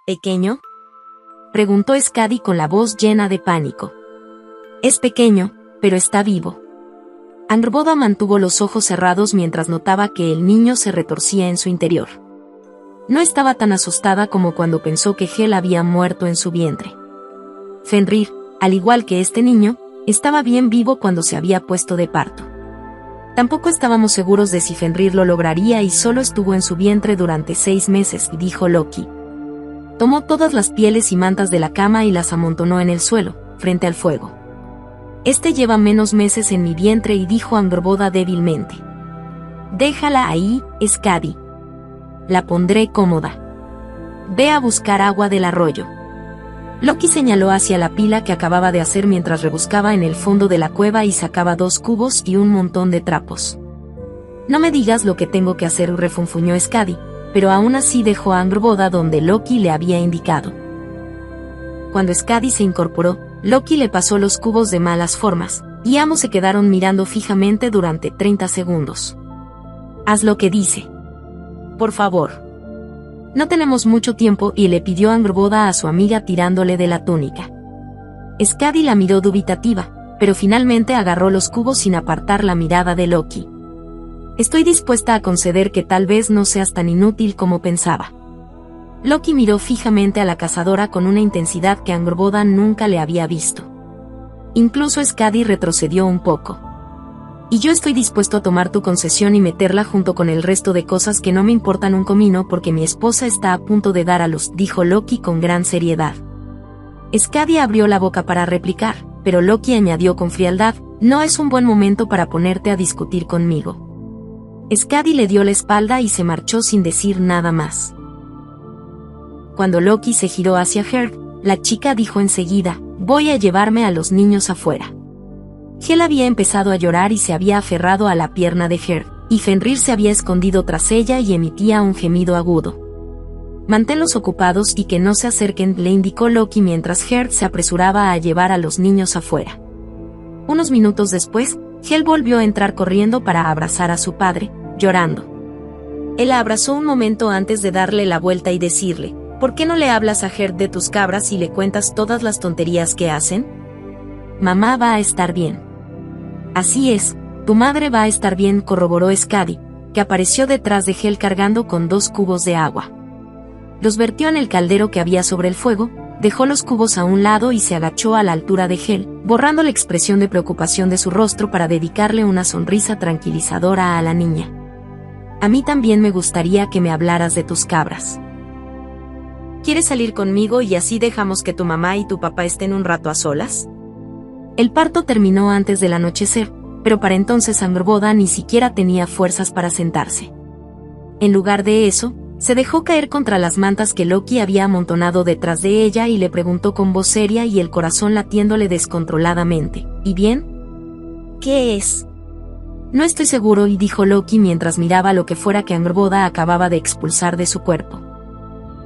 ¿Pequeño?, preguntó Skadi con la voz llena de pánico. Es pequeño, pero está vivo. Angrboda mantuvo los ojos cerrados mientras notaba que el niño se retorcía en su interior. No estaba tan asustada como cuando pensó que Hel había muerto en su vientre. Fenrir, al igual que este niño, estaba bien vivo cuando se había puesto de parto. Tampoco estábamos seguros de si Fenrir lo lograría y solo estuvo en su vientre durante 6 meses, dijo Loki. Tomó todas las pieles y mantas de la cama y las amontonó en el suelo, frente al fuego. Este lleva menos meses en mi vientre, y dijo Angrboda débilmente. Déjala ahí, Skadi. La pondré cómoda. Ve a buscar agua del arroyo. Loki señaló hacia la pila que acababa de hacer mientras rebuscaba en el fondo de la cueva y sacaba 2 cubos y un montón de trapos. No me digas lo que tengo que hacer, refunfuñó Skadi, pero aún así dejó a Angrboda donde Loki le había indicado. Cuando Skadi se incorporó, Loki le pasó los cubos de malas formas, y ambos se quedaron mirando fijamente durante 30 segundos. Haz lo que dice. Por favor. No tenemos mucho tiempo, y le pidió Angrboda a su amiga tirándole de la túnica. Skadi la miró dubitativa, pero finalmente agarró los cubos sin apartar la mirada de Loki. Estoy dispuesta a conceder que tal vez no seas tan inútil como pensaba. Loki miró fijamente a la cazadora con una intensidad que Angrboda nunca le había visto. Incluso Skadi retrocedió un poco. Y yo estoy dispuesto a tomar tu concesión y meterla junto con el resto de cosas que no me importan un comino porque mi esposa está a punto de dar a luz, dijo Loki con gran seriedad. Skadi abrió la boca para replicar, pero Loki añadió con frialdad, no es un buen momento para ponerte a discutir conmigo. Skadi le dio la espalda y se marchó sin decir nada más. Cuando Loki se giró hacia Hel, la chica dijo enseguida, voy a llevarme a los niños afuera. Hel había empezado a llorar y se había aferrado a la pierna de Hel, y Fenrir se había escondido tras ella y emitía un gemido agudo. Manténlos ocupados y que no se acerquen, le indicó Loki mientras Hel se apresuraba a llevar a los niños afuera. Unos minutos después, Hel volvió a entrar corriendo para abrazar a su padre, llorando. Él la abrazó un momento antes de darle la vuelta y decirle, ¿por qué no le hablas a Hel de tus cabras y le cuentas todas las tonterías que hacen? Mamá va a estar bien. Así es, tu madre va a estar bien, corroboró Skadi, que apareció detrás de Hel cargando con 2 cubos de agua. Los vertió en el caldero que había sobre el fuego, dejó los cubos a un lado y se agachó a la altura de Hel, borrando la expresión de preocupación de su rostro para dedicarle una sonrisa tranquilizadora a la niña. A mí también me gustaría que me hablaras de tus cabras. ¿Quieres salir conmigo y así dejamos que tu mamá y tu papá estén un rato a solas? El parto terminó antes del anochecer, pero para entonces Angrboda ni siquiera tenía fuerzas para sentarse. En lugar de eso, se dejó caer contra las mantas que Loki había amontonado detrás de ella y le preguntó con voz seria y el corazón latiéndole descontroladamente, ¿y bien? ¿Qué es? No estoy seguro, y dijo Loki mientras miraba lo que fuera que Angrboda acababa de expulsar de su cuerpo.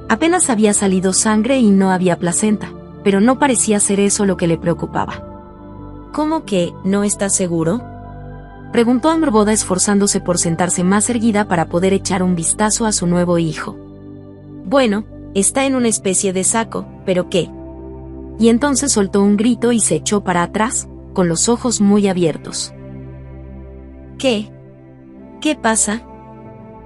Apenas había salido sangre y no había placenta, pero no parecía ser eso lo que le preocupaba. ¿Cómo que, no estás seguro?, preguntó Angrboda esforzándose por sentarse más erguida para poder echar un vistazo a su nuevo hijo. Bueno, está en una especie de saco, ¿pero qué? Y entonces soltó un grito y se echó para atrás, con los ojos muy abiertos. ¿Qué? ¿Qué pasa?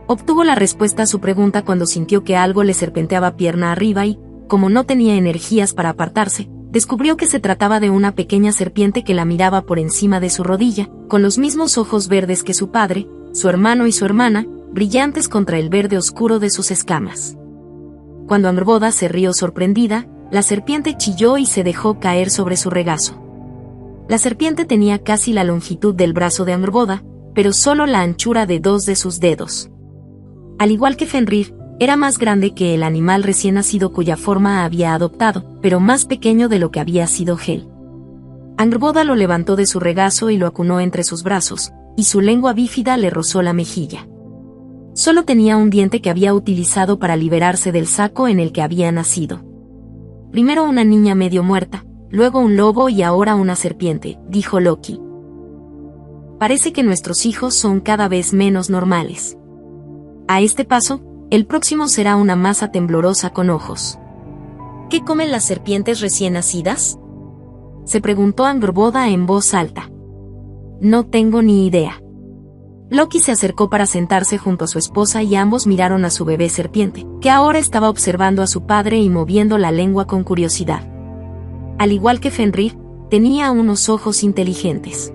Obtuvo la respuesta a su pregunta cuando sintió que algo le serpenteaba pierna arriba y, como no tenía energías para apartarse, descubrió que se trataba de una pequeña serpiente que la miraba por encima de su rodilla, con los mismos ojos verdes que su padre, su hermano y su hermana, brillantes contra el verde oscuro de sus escamas. Cuando Angrboda se rió sorprendida, la serpiente chilló y se dejó caer sobre su regazo. La serpiente tenía casi la longitud del brazo de Angrboda, pero solo la anchura de 2 de sus dedos. Al igual que Fenrir, era más grande que el animal recién nacido cuya forma había adoptado, pero más pequeño de lo que había sido Hel. Angrboda lo levantó de su regazo y lo acunó entre sus brazos, y su lengua bífida le rozó la mejilla. Solo tenía un diente que había utilizado para liberarse del saco en el que había nacido. Primero una niña medio muerta, luego un lobo y ahora una serpiente, dijo Loki. Parece que nuestros hijos son cada vez menos normales. A este paso, el próximo será una masa temblorosa con ojos. ¿Qué comen las serpientes recién nacidas?, se preguntó Angrboda en voz alta. No tengo ni idea. Loki se acercó para sentarse junto a su esposa y ambos miraron a su bebé serpiente, que ahora estaba observando a su padre y moviendo la lengua con curiosidad. Al igual que Fenrir, tenía unos ojos inteligentes.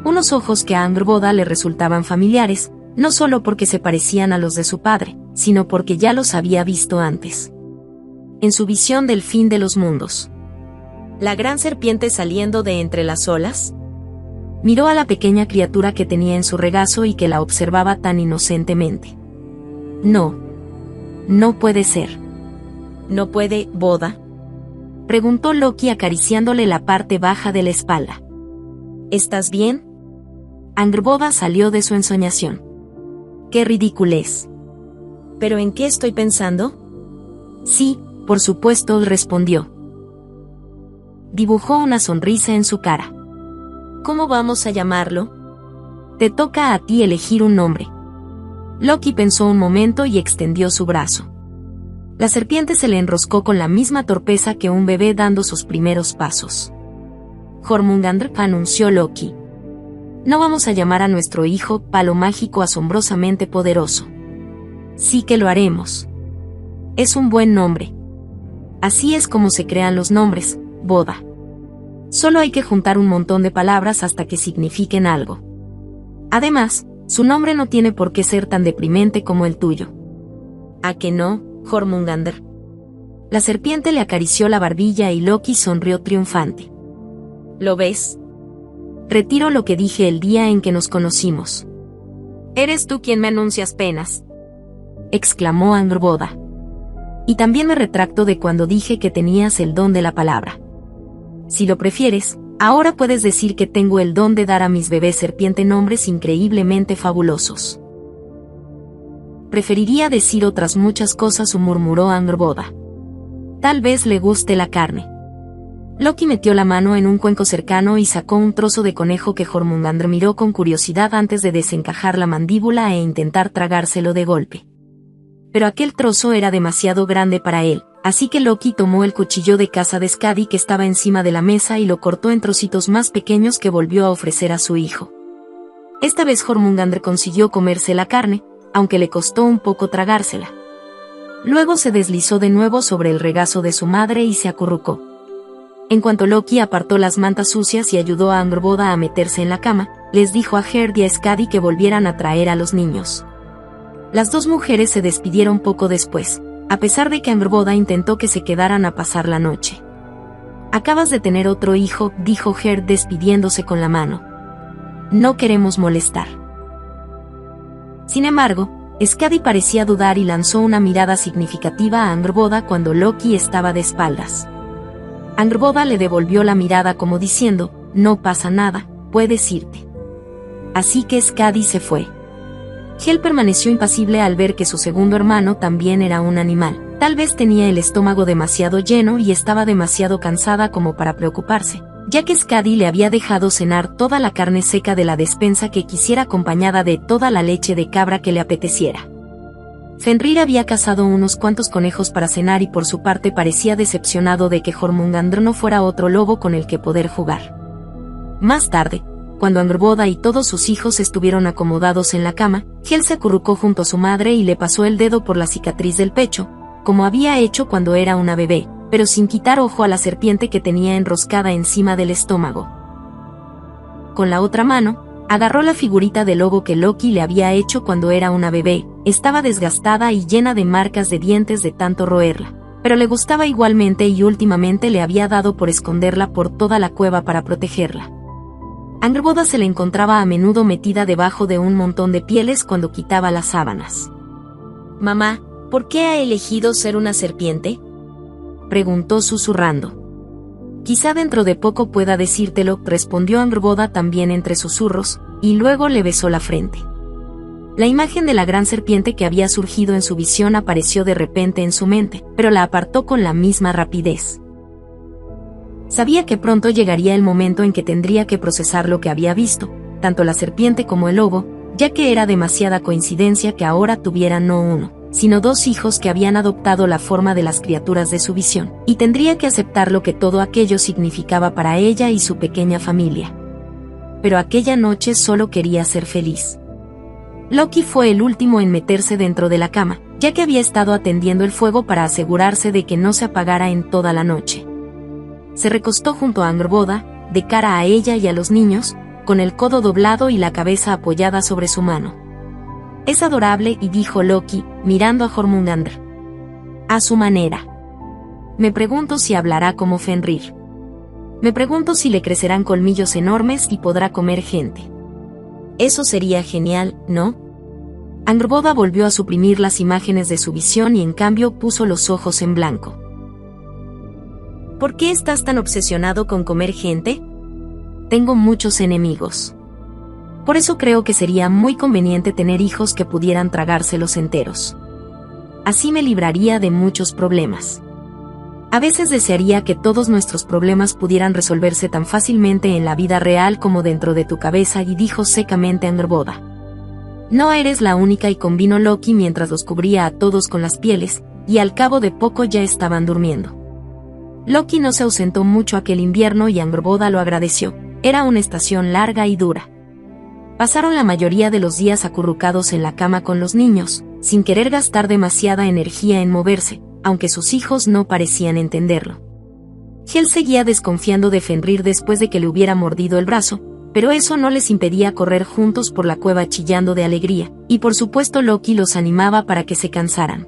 Unos ojos que a Angrboda le resultaban familiares, no solo porque se parecían a los de su padre, sino porque ya los había visto antes. En su visión del fin de los mundos. ¿La gran serpiente saliendo de entre las olas? Miró a la pequeña criatura que tenía en su regazo y que la observaba tan inocentemente. No. No puede ser. ¿No puede, Boda?, preguntó Loki acariciándole la parte baja de la espalda. ¿Estás bien? Angrboda salió de su ensoñación. ¡Qué ridiculez! ¿Pero en qué estoy pensando? Sí, por supuesto, respondió. Dibujó una sonrisa en su cara. ¿Cómo vamos a llamarlo? Te toca a ti elegir un nombre. Loki pensó un momento y extendió su brazo. La serpiente se le enroscó con la misma torpeza que un bebé dando sus primeros pasos. Jormungandr, anunció Loki. No vamos a llamar a nuestro hijo Palo Mágico asombrosamente poderoso. Sí que lo haremos. Es un buen nombre. Así es como se crean los nombres, Boda. Solo hay que juntar un montón de palabras hasta que signifiquen algo. Además, su nombre no tiene por qué ser tan deprimente como el tuyo. ¿A que no, Jormungandr? La serpiente le acarició la barbilla y Loki sonrió triunfante. ¿Lo ves? Retiro lo que dije el día en que nos conocimos. Eres tú quien me anuncias penas, exclamó Angrboda. Y también me retracto de cuando dije que tenías el don de la palabra. Si lo prefieres, ahora puedes decir que tengo el don de dar a mis bebés serpiente nombres increíblemente fabulosos. Preferiría decir otras muchas cosas, murmuró Angrboda. Tal vez le guste la carne. Loki metió la mano en un cuenco cercano y sacó un trozo de conejo que Jormungandr miró con curiosidad antes de desencajar la mandíbula e intentar tragárselo de golpe. Pero aquel trozo era demasiado grande para él, así que Loki tomó el cuchillo de caza de Skadi que estaba encima de la mesa y lo cortó en trocitos más pequeños que volvió a ofrecer a su hijo. Esta vez Jormungandr consiguió comerse la carne, aunque le costó un poco tragársela. Luego se deslizó de nuevo sobre el regazo de su madre y se acurrucó. En cuanto Loki apartó las mantas sucias y ayudó a Angrboda a meterse en la cama, les dijo a Gerd y a Skadi que volvieran a traer a los niños. Las dos mujeres se despidieron poco después, a pesar de que Angrboda intentó que se quedaran a pasar la noche. Acabas de tener otro hijo, dijo Gerd despidiéndose con la mano. No queremos molestar. Sin embargo, Skadi parecía dudar y lanzó una mirada significativa a Angrboda cuando Loki estaba de espaldas. Angrboda le devolvió la mirada como diciendo, no pasa nada, puedes irte. Así que Skadi se fue. Hel permaneció impasible al ver que su segundo hermano también era un animal. Tal vez tenía el estómago demasiado lleno y estaba demasiado cansada como para preocuparse, ya que Skadi le había dejado cenar toda la carne seca de la despensa que quisiera acompañada de toda la leche de cabra que le apeteciera. Fenrir había cazado unos cuantos conejos para cenar y por su parte parecía decepcionado de que Jormungandr no fuera otro lobo con el que poder jugar. Más tarde, cuando Angrboda y todos sus hijos estuvieron acomodados en la cama, Hel se acurrucó junto a su madre y le pasó el dedo por la cicatriz del pecho, como había hecho cuando era una bebé, pero sin quitar ojo a la serpiente que tenía enroscada encima del estómago. Con la otra mano, agarró la figurita de lobo que Loki le había hecho cuando era una bebé. Estaba desgastada y llena de marcas de dientes de tanto roerla, pero le gustaba igualmente y últimamente le había dado por esconderla por toda la cueva para protegerla. Angrboda se le encontraba a menudo metida debajo de un montón de pieles cuando quitaba las sábanas. «Mamá, ¿por qué ha elegido ser una serpiente?», preguntó susurrando. «Quizá dentro de poco pueda decírtelo», respondió Angrboda también entre susurros, y luego le besó la frente. La imagen de la gran serpiente que había surgido en su visión apareció de repente en su mente, pero la apartó con la misma rapidez. Sabía que pronto llegaría el momento en que tendría que procesar lo que había visto, tanto la serpiente como el lobo, ya que era demasiada coincidencia que ahora tuvieran no uno, sino 2 hijos que habían adoptado la forma de las criaturas de su visión, y tendría que aceptar lo que todo aquello significaba para ella y su pequeña familia. Pero aquella noche solo quería ser feliz. Loki fue el último en meterse dentro de la cama, ya que había estado atendiendo el fuego para asegurarse de que no se apagara en toda la noche. Se recostó junto a Angrboda, de cara a ella y a los niños, con el codo doblado y la cabeza apoyada sobre su mano. «Es adorable», y dijo Loki, mirando a Jormungandr. «A su manera. Me pregunto si hablará como Fenrir. Me pregunto si le crecerán colmillos enormes y podrá comer gente. Eso sería genial, ¿no?». Angrboda volvió a suprimir las imágenes de su visión y en cambio puso los ojos en blanco. «¿Por qué estás tan obsesionado con comer gente?». «Tengo muchos enemigos. Por eso creo que sería muy conveniente tener hijos que pudieran tragárselos enteros. Así me libraría de muchos problemas. A veces desearía que todos nuestros problemas pudieran resolverse tan fácilmente en la vida real como dentro de tu cabeza», y dijo secamente Angrboda. «No eres la única», y convino Loki mientras los cubría a todos con las pieles, y al cabo de poco ya estaban durmiendo. Loki no se ausentó mucho aquel invierno y Angrboda lo agradeció. Era una estación larga y dura. Pasaron la mayoría de los días acurrucados en la cama con los niños, sin querer gastar demasiada energía en moverse, aunque sus hijos no parecían entenderlo. Hel seguía desconfiando de Fenrir después de que le hubiera mordido el brazo, pero eso no les impedía correr juntos por la cueva chillando de alegría, y por supuesto Loki los animaba para que se cansaran.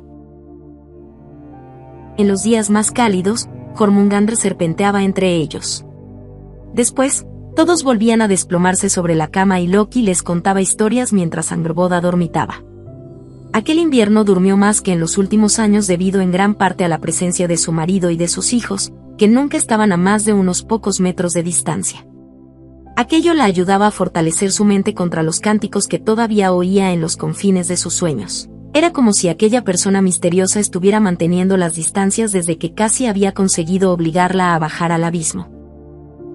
En los días más cálidos, Jormungandr serpenteaba entre ellos. Después, todos volvían a desplomarse sobre la cama y Loki les contaba historias mientras Angrboda dormitaba. Aquel invierno durmió más que en los últimos años debido en gran parte a la presencia de su marido y de sus hijos, que nunca estaban a más de unos pocos metros de distancia. Aquello la ayudaba a fortalecer su mente contra los cánticos que todavía oía en los confines de sus sueños. Era como si aquella persona misteriosa estuviera manteniendo las distancias desde que casi había conseguido obligarla a bajar al abismo.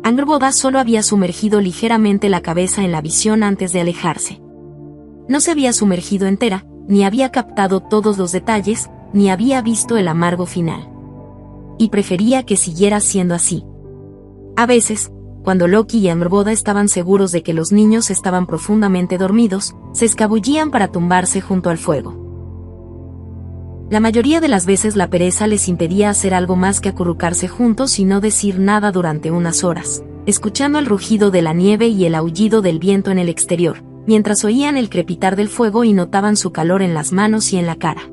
Angrboda solo había sumergido ligeramente la cabeza en la visión antes de alejarse. No se había sumergido entera, ni había captado todos los detalles, ni había visto el amargo final. Y prefería que siguiera siendo así. A veces, cuando Loki y Angrboda estaban seguros de que los niños estaban profundamente dormidos, se escabullían para tumbarse junto al fuego. La mayoría de las veces la pereza les impedía hacer algo más que acurrucarse juntos y no decir nada durante unas horas, escuchando el rugido de la nieve y el aullido del viento en el exterior, mientras oían el crepitar del fuego y notaban su calor en las manos y en la cara.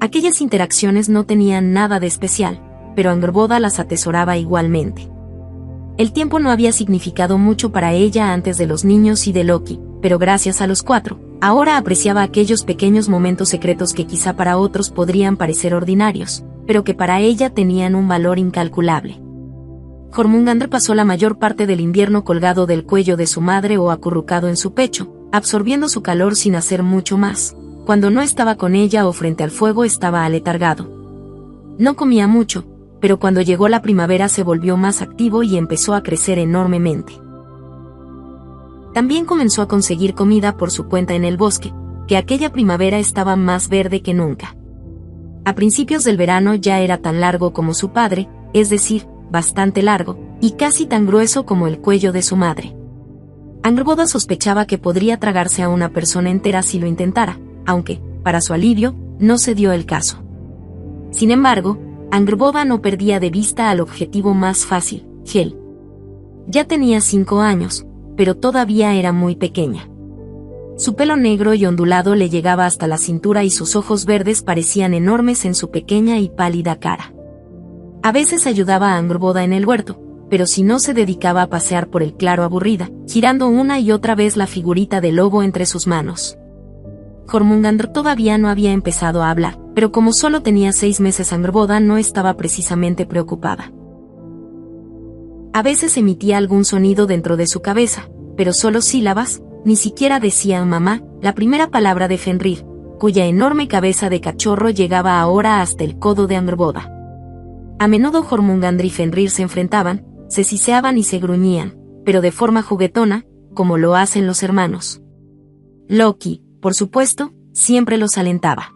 Aquellas interacciones no tenían nada de especial, pero Angrboda las atesoraba igualmente. El tiempo no había significado mucho para ella antes de los niños y de Loki, pero gracias a los 4, ahora apreciaba aquellos pequeños momentos secretos que quizá para otros podrían parecer ordinarios, pero que para ella tenían un valor incalculable. Jormungandr pasó la mayor parte del invierno colgado del cuello de su madre o acurrucado en su pecho, absorbiendo su calor sin hacer mucho más. Cuando no estaba con ella o frente al fuego estaba aletargado. No comía mucho, pero cuando llegó la primavera se volvió más activo y empezó a crecer enormemente. También comenzó a conseguir comida por su cuenta en el bosque, que aquella primavera estaba más verde que nunca. A principios del verano ya era tan largo como su padre, es decir, bastante largo, y casi tan grueso como el cuello de su madre. Angrboda sospechaba que podría tragarse a una persona entera si lo intentara, aunque, para su alivio, no se dio el caso. Sin embargo, Angrboda no perdía de vista al objetivo más fácil, Hel. Ya tenía 5 años, pero todavía era muy pequeña. Su pelo negro y ondulado le llegaba hasta la cintura y sus ojos verdes parecían enormes en su pequeña y pálida cara. A veces ayudaba a Angrboda en el huerto, pero si no se dedicaba a pasear por el claro aburrida, girando una y otra vez la figurita de lobo entre sus manos. Jormungandr todavía no había empezado a hablar, pero como solo tenía 6 meses Angrboda no estaba precisamente preocupada. A veces emitía algún sonido dentro de su cabeza, pero solo sílabas, ni siquiera decía mamá, la primera palabra de Fenrir, cuya enorme cabeza de cachorro llegaba ahora hasta el codo de Angrboda. A menudo Jormungandr y Fenrir se enfrentaban, se siseaban y se gruñían, pero de forma juguetona, como lo hacen los hermanos. Loki, por supuesto, siempre los alentaba.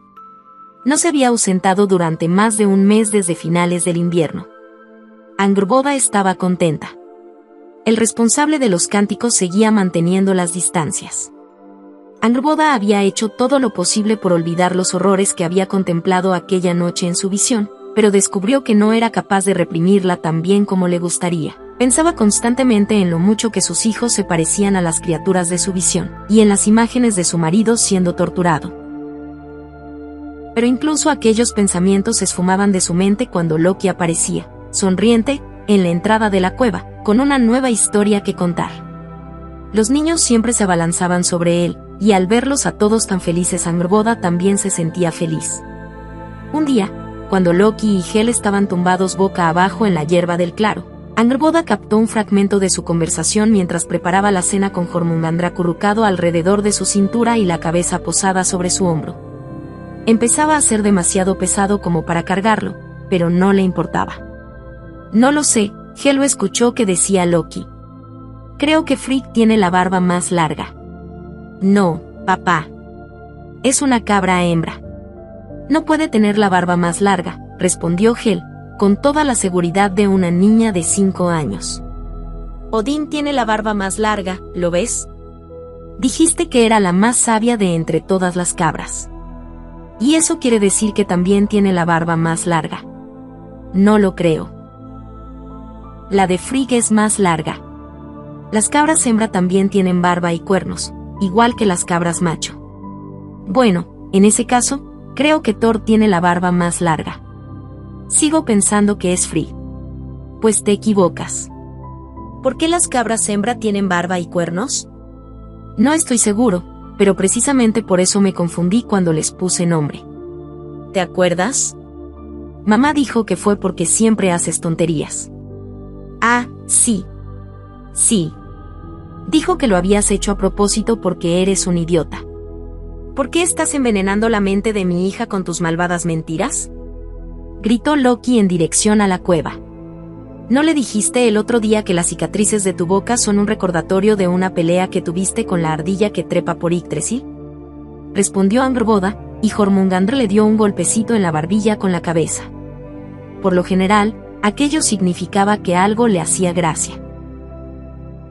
No se había ausentado durante más de un mes desde finales del invierno. Angrboda estaba contenta. El responsable de los cánticos seguía manteniendo las distancias. Angrboda había hecho todo lo posible por olvidar los horrores que había contemplado aquella noche en su visión, pero descubrió que no era capaz de reprimirla tan bien como le gustaría. Pensaba constantemente en lo mucho que sus hijos se parecían a las criaturas de su visión, y en las imágenes de su marido siendo torturado. Pero incluso aquellos pensamientos se esfumaban de su mente cuando Loki aparecía, sonriente, en la entrada de la cueva, con una nueva historia que contar. Los niños siempre se abalanzaban sobre él, y al verlos a todos tan felices Angrboda también se sentía feliz. Un día, cuando Loki y Hel estaban tumbados boca abajo en la hierba del claro, Angrboda captó un fragmento de su conversación mientras preparaba la cena con Jormungandr acurrucado alrededor de su cintura y la cabeza posada sobre su hombro. Empezaba a ser demasiado pesado como para cargarlo, pero no le importaba. No lo sé, Hel lo escuchó que decía Loki. Creo que Frigg tiene la barba más larga. No, papá. Es una cabra hembra. No puede tener la barba más larga, respondió Hel, con toda la seguridad de una niña de 5 años. Odín tiene la barba más larga, ¿lo ves? Dijiste que era la más sabia de entre todas las cabras. Y eso quiere decir que también tiene la barba más larga. No lo creo. La de Frigg es más larga. Las cabras hembra también tienen barba y cuernos, igual que las cabras macho. Bueno, en ese caso, creo que Thor tiene la barba más larga. Sigo pensando que es Frigg. Pues te equivocas. ¿Por qué las cabras hembra tienen barba y cuernos? No estoy seguro, pero precisamente por eso me confundí cuando les puse nombre. ¿Te acuerdas? Mamá dijo que fue porque siempre haces tonterías. Ah, sí. Sí. Dijo que lo habías hecho a propósito porque eres un idiota. ¿Por qué estás envenenando la mente de mi hija con tus malvadas mentiras? Gritó Loki en dirección a la cueva. ¿No le dijiste el otro día que las cicatrices de tu boca son un recordatorio de una pelea que tuviste con la ardilla que trepa por Yggdrasil? Respondió Angrboda, y Jormungandr le dio un golpecito en la barbilla con la cabeza. Por lo general, aquello significaba que algo le hacía gracia.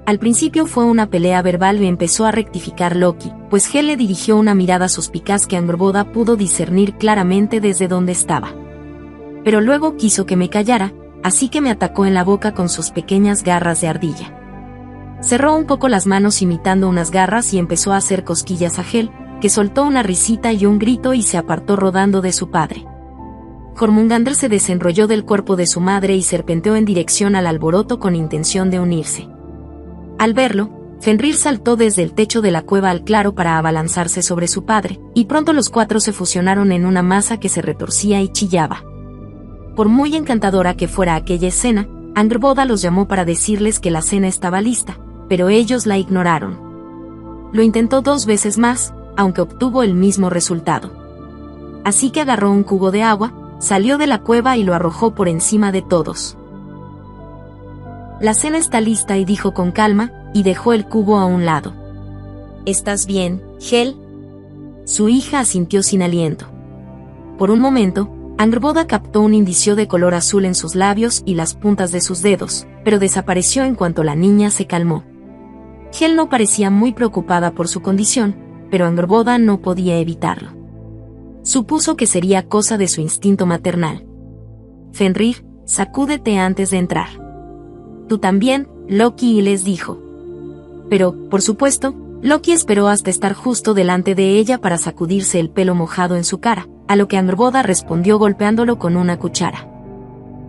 Al principio fue una pelea verbal y empezó a rectificar Loki, pues Hel le dirigió una mirada suspicaz que Angrboda pudo discernir claramente desde donde estaba. Pero luego quiso que me callara, así que me atacó en la boca con sus pequeñas garras de ardilla. Cerró un poco las manos imitando unas garras y empezó a hacer cosquillas a Hel, que soltó una risita y un grito y se apartó rodando de su padre. Jormungandr se desenrolló del cuerpo de su madre y serpenteó en dirección al alboroto con intención de unirse. Al verlo, Fenrir saltó desde el techo de la cueva al claro para abalanzarse sobre su padre, y pronto los 4 se fusionaron en una masa que se retorcía y chillaba. Por muy encantadora que fuera aquella escena, Angrboda los llamó para decirles que la cena estaba lista, pero ellos la ignoraron. Lo intentó 2 veces más, aunque obtuvo el mismo resultado. Así que agarró un cubo de agua, salió de la cueva y lo arrojó por encima de todos. La cena está lista, y dijo con calma, y dejó el cubo a un lado. ¿Estás bien, Hel? Su hija asintió sin aliento. Por un momento, Angrboda captó un indicio de color azul en sus labios y las puntas de sus dedos, pero desapareció en cuanto la niña se calmó. Hel no parecía muy preocupada por su condición, pero Angrboda no podía evitarlo. Supuso que sería cosa de su instinto maternal. Fenrir, sacúdete antes de entrar. Tú también, Loki, les dijo. Pero, por supuesto, Loki esperó hasta estar justo delante de ella para sacudirse el pelo mojado en su cara, a lo que Angrboda respondió golpeándolo con una cuchara.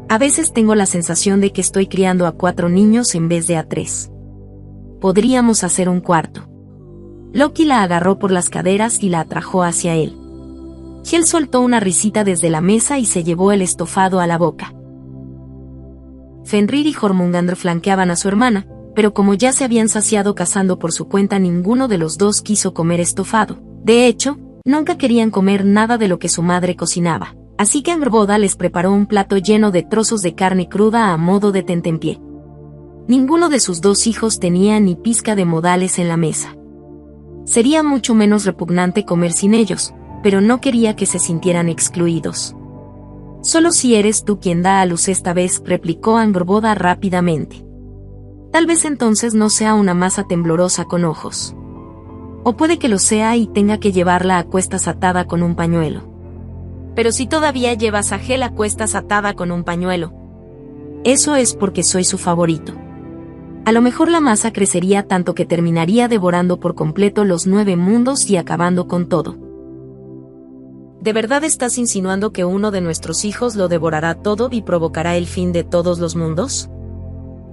A veces tengo la sensación de que estoy criando a 4 niños en vez de a 3. Podríamos hacer un cuarto. Loki la agarró por las caderas y la atrajo hacia él. Hel soltó una risita desde la mesa y se llevó el estofado a la boca. Fenrir y Jormungandr flanqueaban a su hermana, pero como ya se habían saciado cazando por su cuenta, ninguno de los dos quiso comer estofado. De hecho, nunca querían comer nada de lo que su madre cocinaba, así que Angrboda les preparó un plato lleno de trozos de carne cruda a modo de tentempié. Ninguno de sus 2 hijos tenía ni pizca de modales en la mesa. Sería mucho menos repugnante comer sin ellos, pero no quería que se sintieran excluidos. Solo si eres tú quien da a luz esta vez, replicó Angrboda rápidamente. Tal vez entonces no sea una masa temblorosa con ojos. O puede que lo sea y tenga que llevarla a cuestas atada con un pañuelo. Pero si todavía llevas a Hel a cuestas atada con un pañuelo. Eso es porque soy su favorito. A lo mejor la masa crecería tanto que terminaría devorando por completo los 9 mundos y acabando con todo. ¿De verdad estás insinuando que uno de nuestros hijos lo devorará todo y provocará el fin de todos los mundos?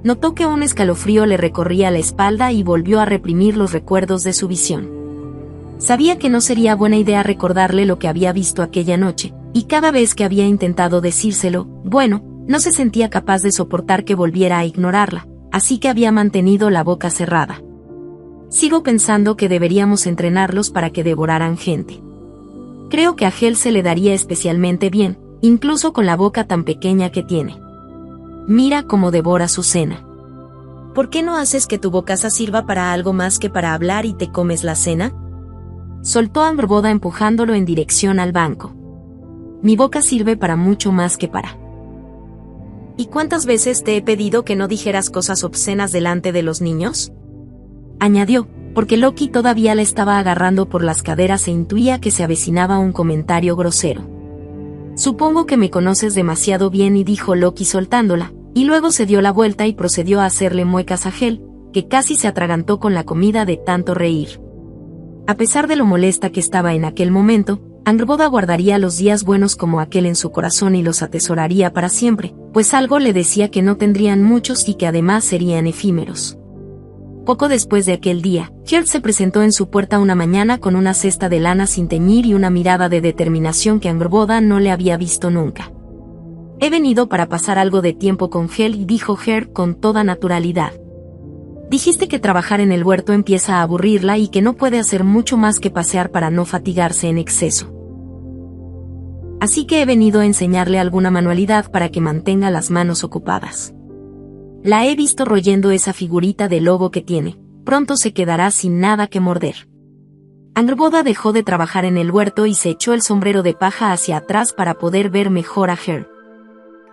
Notó que un escalofrío le recorría la espalda y volvió a reprimir los recuerdos de su visión. Sabía que no sería buena idea recordarle lo que había visto aquella noche, y cada vez que había intentado decírselo, bueno, no se sentía capaz de soportar que volviera a ignorarla, así que había mantenido la boca cerrada. Sigo pensando que deberíamos entrenarlos para que devoraran gente. Creo que a Hel se le daría especialmente bien, incluso con la boca tan pequeña que tiene. Mira cómo devora su cena. ¿Por qué no haces que tu bocaza sirva para algo más que para hablar y te comes la cena? Soltó Angrboda empujándolo en dirección al banco. Mi boca sirve para mucho más que para. ¿Y cuántas veces te he pedido que no dijeras cosas obscenas delante de los niños? Añadió, porque Loki todavía la estaba agarrando por las caderas e intuía que se avecinaba un comentario grosero. Supongo que me conoces demasiado bien, y dijo Loki soltándola, y luego se dio la vuelta y procedió a hacerle muecas a Hel, que casi se atragantó con la comida de tanto reír. A pesar de lo molesta que estaba en aquel momento, Angrboda guardaría los días buenos como aquel en su corazón y los atesoraría para siempre, pues algo le decía que no tendrían muchos y que además serían efímeros. Poco después de aquel día, Hjert se presentó en su puerta una mañana con una cesta de lana sin teñir y una mirada de determinación que Angrboda no le había visto nunca. He venido para pasar algo de tiempo con Hel, dijo Hjert con toda naturalidad. Dijiste que trabajar en el huerto empieza a aburrirla y que no puede hacer mucho más que pasear para no fatigarse en exceso. Así que he venido a enseñarle alguna manualidad para que mantenga las manos ocupadas. La he visto royendo esa figurita de lobo que tiene, pronto se quedará sin nada que morder. Angrboda dejó de trabajar en el huerto y se echó el sombrero de paja hacia atrás para poder ver mejor a Hjert.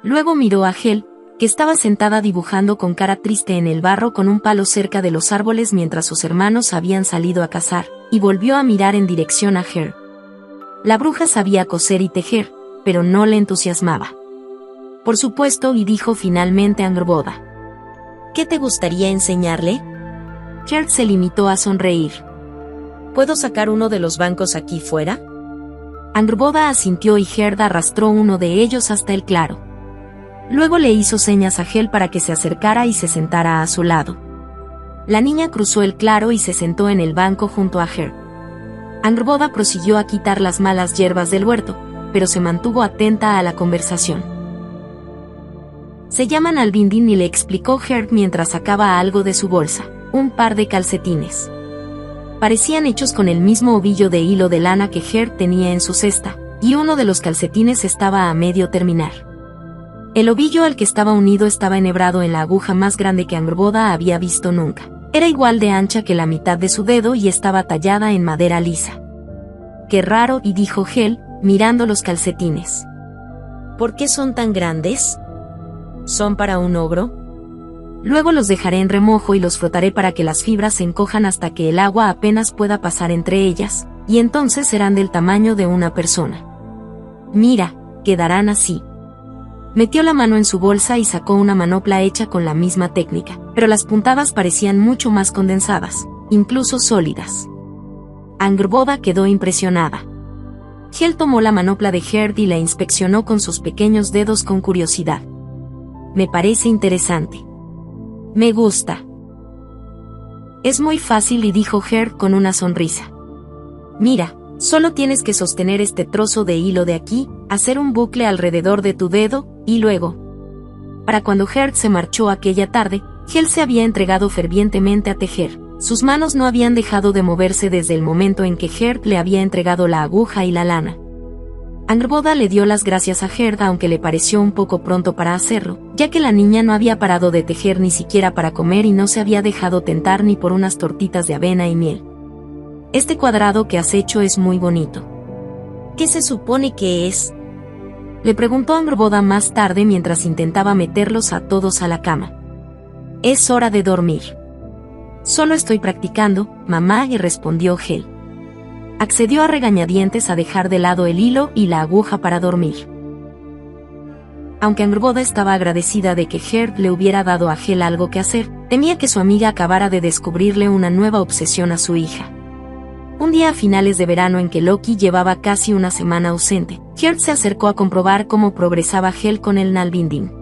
Luego miró a Hel, que estaba sentada dibujando con cara triste en el barro con un palo cerca de los árboles mientras sus hermanos habían salido a cazar, y volvió a mirar en dirección a Hjert. La bruja sabía coser y tejer, pero no le entusiasmaba. Por supuesto, y dijo finalmente Angrboda. ¿Qué te gustaría enseñarle? Hjert se limitó a sonreír. ¿Puedo sacar uno de los bancos aquí fuera? Angrboda asintió y Hjert arrastró uno de ellos hasta el claro. Luego le hizo señas a Hel para que se acercara y se sentara a su lado. La niña cruzó el claro y se sentó en el banco junto a Hjert. Angrboda prosiguió a quitar las malas hierbas del huerto, pero se mantuvo atenta a la conversación. Se llaman Albindin, y le explicó Hjert mientras sacaba algo de su bolsa, un par de calcetines. Parecían hechos con el mismo ovillo de hilo de lana que Hjert tenía en su cesta, y uno de los calcetines estaba a medio terminar. El ovillo al que estaba unido estaba enhebrado en la aguja más grande que Angrboda había visto nunca. Era igual de ancha que la mitad de su dedo y estaba tallada en madera lisa. «Qué raro», y dijo Hel, mirando los calcetines. «¿Por qué son tan grandes? ¿Son para un ogro?» «Luego los dejaré en remojo y los frotaré para que las fibras se encojan hasta que el agua apenas pueda pasar entre ellas, y entonces serán del tamaño de una persona. Mira, quedarán así». Metió la mano en su bolsa y sacó una manopla hecha con la misma técnica, pero las puntadas parecían mucho más condensadas, incluso sólidas. Angrboda quedó impresionada. Hel tomó la manopla de Hjert y la inspeccionó con sus pequeños dedos con curiosidad. «Me parece interesante. Me gusta. Es muy fácil», y dijo Hjert con una sonrisa. «Mira, solo tienes que sostener este trozo de hilo de aquí, hacer un bucle alrededor de tu dedo, y luego». Para cuando Hjert se marchó aquella tarde, Hel se había entregado fervientemente a tejer. Sus manos no habían dejado de moverse desde el momento en que Hjert le había entregado la aguja y la lana. Angrboda le dio las gracias a Hjert, aunque le pareció un poco pronto para hacerlo, ya que la niña no había parado de tejer ni siquiera para comer y no se había dejado tentar ni por unas tortitas de avena y miel. «Este cuadrado que has hecho es muy bonito. ¿Qué se supone que es? Le preguntó Angrboda más tarde mientras intentaba meterlos a todos a la cama. Es hora de dormir. Solo estoy practicando, mamá, y respondió Hel. Accedió a regañadientes a dejar de lado el hilo y la aguja para dormir. Aunque Angrboda estaba agradecida de que Gerd le hubiera dado a Hel algo que hacer, temía que su amiga acabara de descubrirle una nueva obsesión a su hija. Un día a finales de verano en que Loki llevaba casi una semana ausente, Gerd se acercó a comprobar cómo progresaba Hel con el Nalbinding.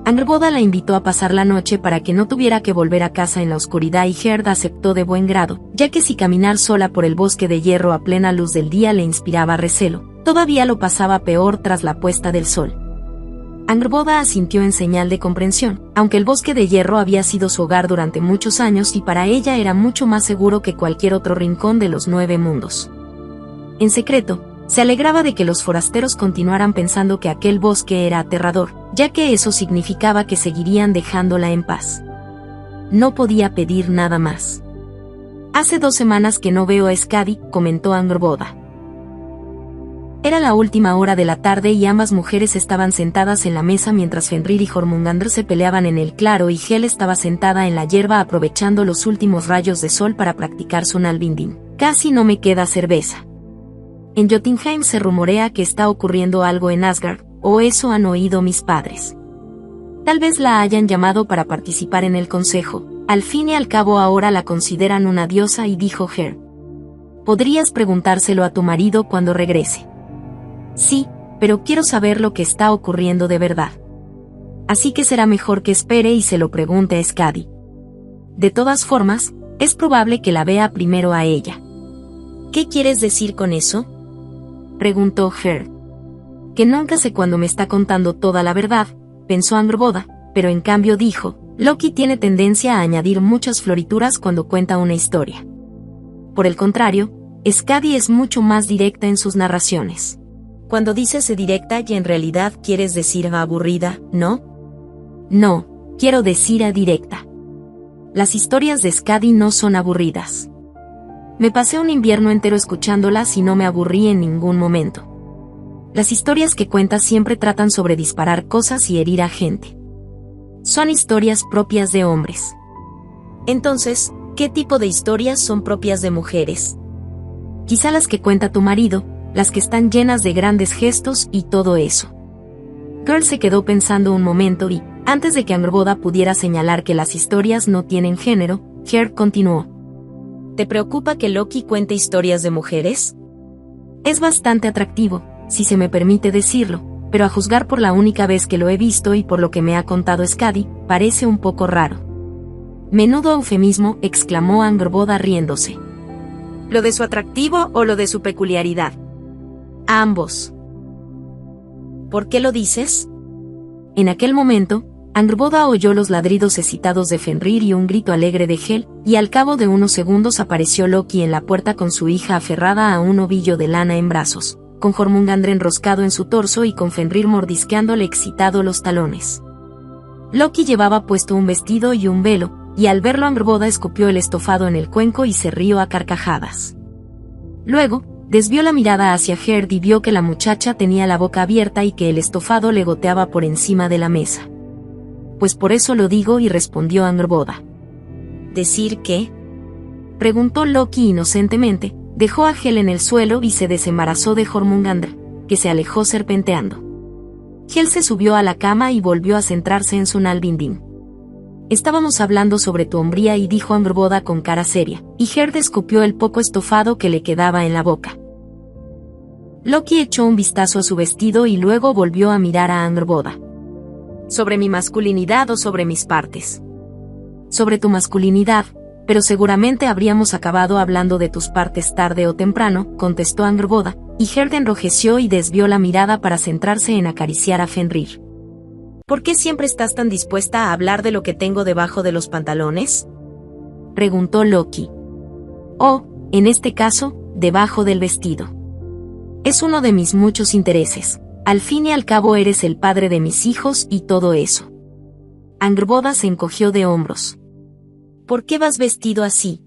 Angrboda la invitó a pasar la noche para que no tuviera que volver a casa en la oscuridad y Gerd aceptó de buen grado, ya que si caminar sola por el bosque de hierro a plena luz del día le inspiraba recelo, todavía lo pasaba peor tras la puesta del sol. Angrboda asintió en señal de comprensión, aunque el bosque de hierro había sido su hogar durante muchos años y para ella era mucho más seguro que cualquier otro rincón de los 9 mundos. En secreto, se alegraba de que los forasteros continuaran pensando que aquel bosque era aterrador, ya que eso significaba que seguirían dejándola en paz. No podía pedir nada más. Hace 2 semanas que no veo a Skadi, comentó Angrboda. Era la última hora de la tarde y ambas mujeres estaban sentadas en la mesa mientras Fenrir y Jormungandr se peleaban en el claro y Hel estaba sentada en la hierba aprovechando los últimos rayos de sol para practicar su Nalbinding. Casi no me queda cerveza. En Jotunheim se rumorea que está ocurriendo algo en Asgard, o eso han oído mis padres. Tal vez la hayan llamado para participar en el consejo, al fin y al cabo ahora la consideran una diosa y dijo Her. Podrías preguntárselo a tu marido cuando regrese. Sí, pero quiero saber lo que está ocurriendo de verdad. Así que será mejor que espere y se lo pregunte a Skadi. De todas formas, es probable que la vea primero a ella. ¿Qué quieres decir con eso? Preguntó Her. Que nunca sé cuándo me está contando toda la verdad, pensó Angrboda, pero en cambio dijo, Loki tiene tendencia a añadir muchas florituras cuando cuenta una historia. Por el contrario, Skadi es mucho más directa en sus narraciones. Cuando dices directa y en realidad quieres decir aburrida, ¿no? No, quiero decir directa. Las historias de Skadi no son aburridas. Me pasé un invierno entero escuchándolas y no me aburrí en ningún momento. Las historias que cuenta siempre tratan sobre disparar cosas y herir a gente. Son historias propias de hombres. Entonces, ¿qué tipo de historias son propias de mujeres? Quizá las que cuenta tu marido, las que están llenas de grandes gestos y todo eso. Girl se quedó pensando un momento y, antes de que Angrboda pudiera señalar que las historias no tienen género, Her continuó. ¿Te preocupa que Loki cuente historias de mujeres? Es bastante atractivo, si se me permite decirlo, pero a juzgar por la única vez que lo he visto y por lo que me ha contado Skadi, parece un poco raro. Menudo eufemismo, exclamó Angrboda riéndose. ¿Lo de su atractivo o lo de su peculiaridad? Ambos. ¿Por qué lo dices? En aquel momento, Angrboda oyó los ladridos excitados de Fenrir y un grito alegre de Hel, y al cabo de unos segundos apareció Loki en la puerta con su hija aferrada a un ovillo de lana en brazos, con Jormungandr enroscado en su torso y con Fenrir mordisqueándole excitado los talones. Loki llevaba puesto un vestido y un velo, y al verlo Angrboda escupió el estofado en el cuenco y se rió a carcajadas. Luego, desvió la mirada hacia Gerd y vio que la muchacha tenía la boca abierta y que el estofado le goteaba por encima de la mesa. Pues por eso lo digo, y respondió Angrboda. ¿Decir qué? Preguntó Loki inocentemente, dejó a Hel en el suelo y se desembarazó de Jormungandr, que se alejó serpenteando. Hel se subió a la cama y volvió a centrarse en su Nalbinding. Estábamos hablando sobre tu hombría, y dijo Angrboda con cara seria, y Gerd escupió el poco estofado que le quedaba en la boca. Loki echó un vistazo a su vestido y luego volvió a mirar a Angrboda. ¿Sobre mi masculinidad o sobre mis partes? Sobre tu masculinidad, pero seguramente habríamos acabado hablando de tus partes tarde o temprano, contestó Angrboda, y Gerd enrojeció y desvió la mirada para centrarse en acariciar a Fenrir. ¿Por qué siempre estás tan dispuesta a hablar de lo que tengo debajo de los pantalones? Preguntó Loki. Oh, en este caso, debajo del vestido. Es uno de mis muchos intereses. Al fin y al cabo eres el padre de mis hijos y todo eso. Angrboda se encogió de hombros. ¿Por qué vas vestido así?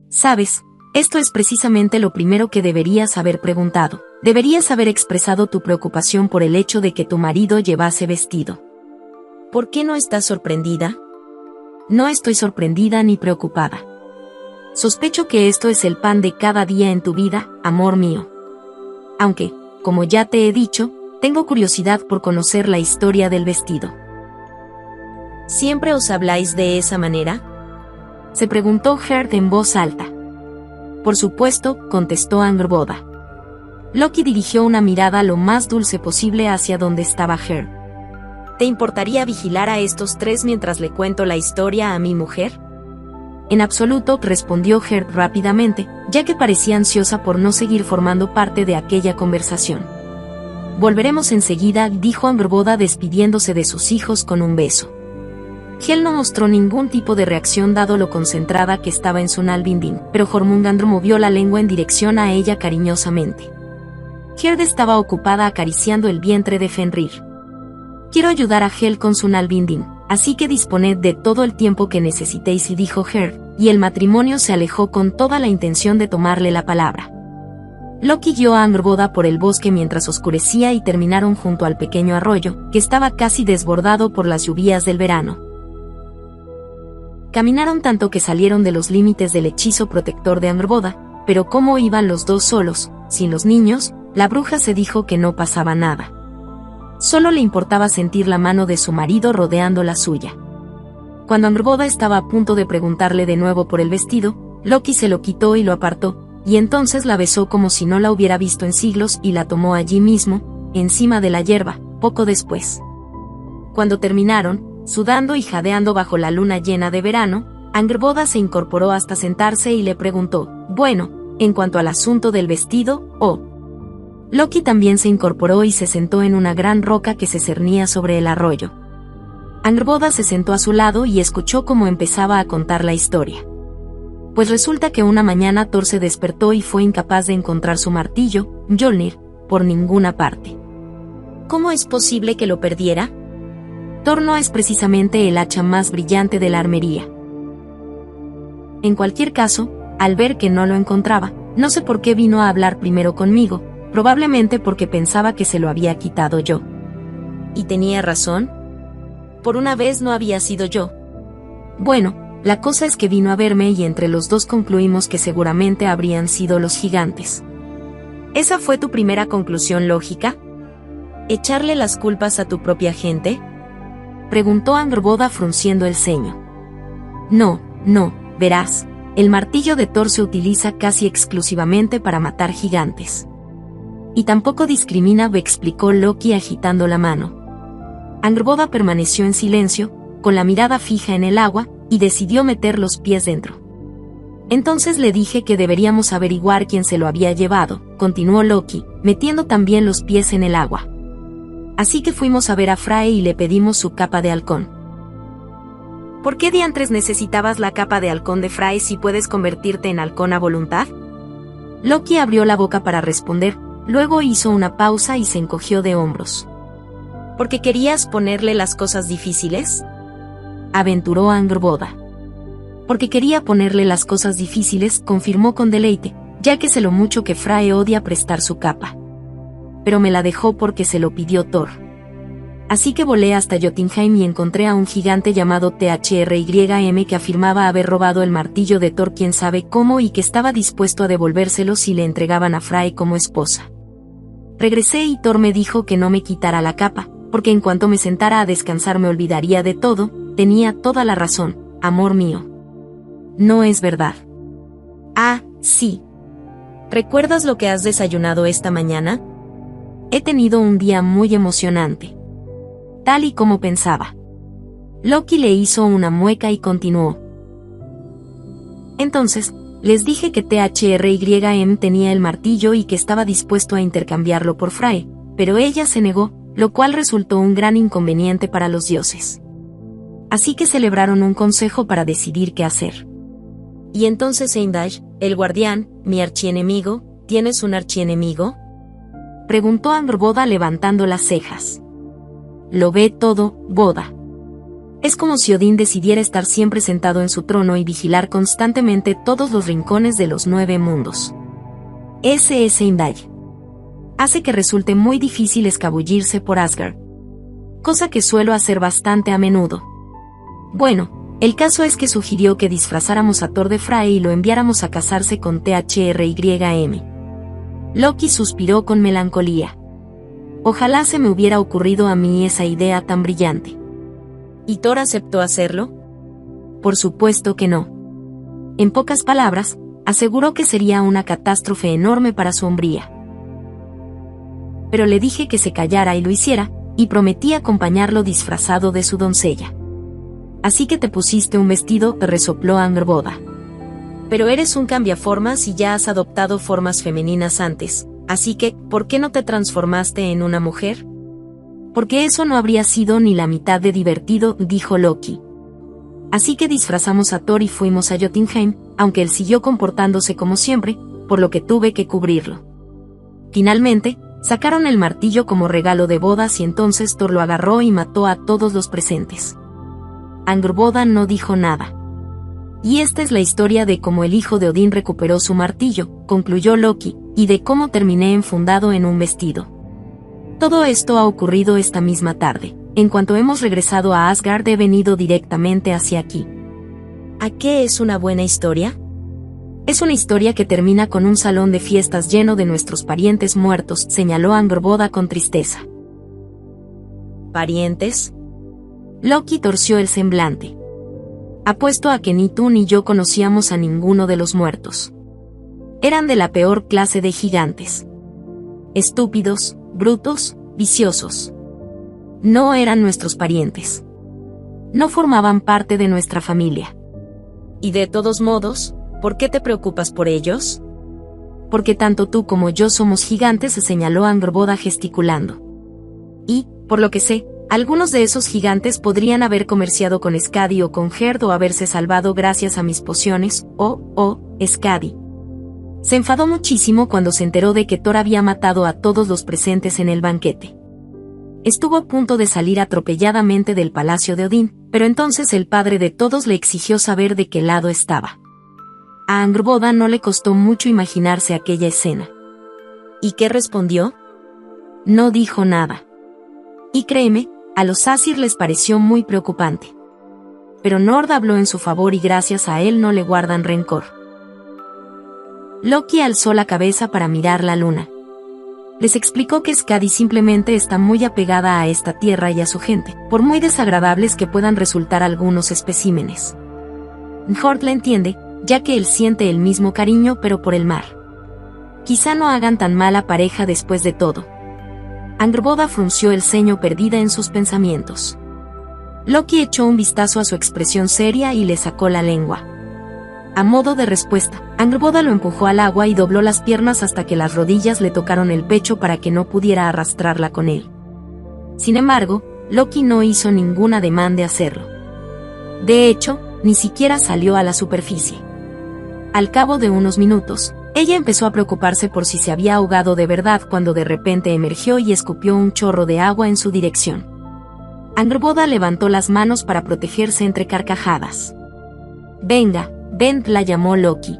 Sabes, Esto es precisamente lo primero que deberías haber preguntado. Deberías haber expresado tu preocupación por el hecho de que tu marido llevase vestido. ¿Por qué no estás sorprendida? No estoy sorprendida ni preocupada. Sospecho que esto es el pan de cada día en tu vida, amor mío. Aunque, como ya te he dicho, tengo curiosidad por conocer la historia del vestido. ¿Siempre os habláis de esa manera?, se preguntó Heard en voz alta. Por supuesto, contestó Angrboda. Loki dirigió una mirada lo más dulce posible hacia donde estaba Heard. ¿Te importaría vigilar a estos tres mientras le cuento la historia a mi mujer? En absoluto, respondió Heard rápidamente, ya que parecía ansiosa por no seguir formando parte de aquella conversación. Volveremos enseguida, dijo Angrboda despidiéndose de sus hijos con un beso. Hel no mostró ningún tipo de reacción dado lo concentrada que estaba en su Nalvindin, pero Jormungandr movió la lengua en dirección a ella cariñosamente. Heard estaba ocupada acariciando el vientre de Fenrir. Quiero ayudar a Hel con su Nalvindin, así que disponed de todo el tiempo que necesitéis, dijo Heard, y el matrimonio se alejó con toda la intención de tomarle la palabra. Loki guió a Angrboda por el bosque mientras oscurecía y terminaron junto al pequeño arroyo, que estaba casi desbordado por las lluvias del verano. Caminaron tanto que salieron de los límites del hechizo protector de Angrboda, pero como iban los dos solos, sin los niños, la bruja se dijo que no pasaba nada. Solo le importaba sentir la mano de su marido rodeando la suya. Cuando Angrboda estaba a punto de preguntarle de nuevo por el vestido, Loki se lo quitó y lo apartó, y entonces la besó como si no la hubiera visto en siglos y la tomó allí mismo, encima de la hierba, poco después. Cuando terminaron, sudando y jadeando bajo la luna llena de verano, Angrboda se incorporó hasta sentarse y le preguntó, bueno, en cuanto al asunto del vestido, ¿oh? Loki también se incorporó y se sentó en una gran roca que se cernía sobre el arroyo. Angrboda se sentó a su lado y escuchó cómo empezaba a contar la historia. Pues resulta que una mañana Thor se despertó y fue incapaz de encontrar su martillo, Mjolnir, por ninguna parte. ¿Cómo es posible que lo perdiera? Thor no es precisamente el hacha más brillante de la armería. En cualquier caso, al ver que no lo encontraba, no sé por qué vino a hablar primero conmigo, probablemente porque pensaba que se lo había quitado yo. ¿Y tenía razón? Por una vez no había sido yo. Bueno, la cosa es que vino a verme y entre los dos concluimos que seguramente habrían sido los gigantes. ¿Esa fue tu primera conclusión lógica? ¿Echarle las culpas a tu propia gente?, preguntó Angrboda frunciendo el ceño. No, verás, el martillo de Thor se utiliza casi exclusivamente para matar gigantes. Y tampoco discrimina, explicó Loki agitando la mano. Angrboda permaneció en silencio, con la mirada fija en el agua, y decidió meter los pies dentro. Entonces le dije que deberíamos averiguar quién se lo había llevado, continuó Loki, metiendo también los pies en el agua. Así que fuimos a ver a Frey y le pedimos su capa de halcón. ¿Por qué diantres necesitabas la capa de halcón de Frey si puedes convertirte en halcón a voluntad? Loki abrió la boca para responder, luego hizo una pausa y se encogió de hombros. ¿Por qué querías ponerle las cosas difíciles?, aventuró Angrboda. Porque quería ponerle las cosas difíciles, confirmó con deleite, ya que sé lo mucho que Frey odia prestar su capa. Pero me la dejó porque se lo pidió Thor. Así que volé hasta Jotunheim y encontré a un gigante llamado Thrym que afirmaba haber robado el martillo de Thor quién sabe cómo y que estaba dispuesto a devolvérselo si le entregaban a Frey como esposa. Regresé y Thor me dijo que no me quitara la capa, porque en cuanto me sentara a descansar me olvidaría de todo. Tenía toda la razón, amor mío. No es verdad. Ah, sí. ¿Recuerdas lo que has desayunado esta mañana? He tenido un día muy emocionante. Tal y como pensaba. Loki le hizo una mueca y continuó. Entonces, les dije que Thrym tenía el martillo y que estaba dispuesto a intercambiarlo por Frey, pero ella se negó, lo cual resultó un gran inconveniente para los dioses. Así que celebraron un consejo para decidir qué hacer. Y entonces Heimdall, el guardián, mi archienemigo, ¿tienes un archienemigo?, preguntó Angrboda levantando las cejas. Lo ve todo, Boda. Es como si Odín decidiera estar siempre sentado en su trono y vigilar constantemente todos los rincones de los 9 mundos. Ese Heimdall hace que resulte muy difícil escabullirse por Asgard, cosa que suelo hacer bastante a menudo. Bueno, el caso es que sugirió que disfrazáramos a Thor de Frey y lo enviáramos a casarse con Thrym. Loki suspiró con melancolía. Ojalá se me hubiera ocurrido a mí esa idea tan brillante. ¿Y Thor aceptó hacerlo? Por supuesto que no. En pocas palabras, aseguró que sería una catástrofe enorme para su hombría. Pero le dije que se callara y lo hiciera, y prometí acompañarlo disfrazado de su doncella. Así que te pusiste un vestido, resopló Angrboda. Pero eres un cambiaformas y ya has adoptado formas femeninas antes, así que, ¿por qué no te transformaste en una mujer? Porque eso no habría sido ni la mitad de divertido, dijo Loki. Así que disfrazamos a Thor y fuimos a Jotunheim, aunque él siguió comportándose como siempre, por lo que tuve que cubrirlo. Finalmente, sacaron el martillo como regalo de bodas y entonces Thor lo agarró y mató a todos los presentes. Angrboda no dijo nada. Y esta es la historia de cómo el hijo de Odín recuperó su martillo, concluyó Loki, y de cómo terminé enfundado en un vestido. Todo esto ha ocurrido esta misma tarde. En cuanto hemos regresado a Asgard he venido directamente hacia aquí. ¿A qué es una buena historia? Es una historia que termina con un salón de fiestas lleno de nuestros parientes muertos, señaló Angrboda con tristeza. ¿Parientes? Loki torció el semblante. Apuesto a que ni tú ni yo conocíamos a ninguno de los muertos. Eran de la peor clase de gigantes. Estúpidos, brutos, viciosos. No eran nuestros parientes. No formaban parte de nuestra familia. Y de todos modos, ¿por qué te preocupas por ellos? Porque tanto tú como yo somos gigantes, se señaló Angrboda gesticulando. Y, por lo que sé, algunos de esos gigantes podrían haber comerciado con Skadi o con Gerd o haberse salvado gracias a mis pociones, Skadi. Se enfadó muchísimo cuando se enteró de que Thor había matado a todos los presentes en el banquete. Estuvo a punto de salir atropelladamente del palacio de Odín, pero entonces el padre de todos le exigió saber de qué lado estaba. A Angrboda no le costó mucho imaginarse aquella escena. ¿Y qué respondió? No dijo nada. Y créeme, a los Asir les pareció muy preocupante. Pero Nord habló en su favor y gracias a él no le guardan rencor. Loki alzó la cabeza para mirar la luna. Les explicó que Skadi simplemente está muy apegada a esta tierra y a su gente, por muy desagradables que puedan resultar algunos especímenes. Njord la entiende, ya que él siente el mismo cariño pero por el mar. Quizá no hagan tan mala pareja después de todo. Angrboda frunció el ceño perdida en sus pensamientos. Loki echó un vistazo a su expresión seria y le sacó la lengua. A modo de respuesta, Angrboda lo empujó al agua y dobló las piernas hasta que las rodillas le tocaron el pecho para que no pudiera arrastrarla con él. Sin embargo, Loki no hizo ningún ademán de hacerlo. De hecho, ni siquiera salió a la superficie. Al cabo de unos minutos, ella empezó a preocuparse por si se había ahogado de verdad cuando de repente emergió y escupió un chorro de agua en su dirección. Angrboda levantó las manos para protegerse entre carcajadas. Venga, ven, la llamó Loki.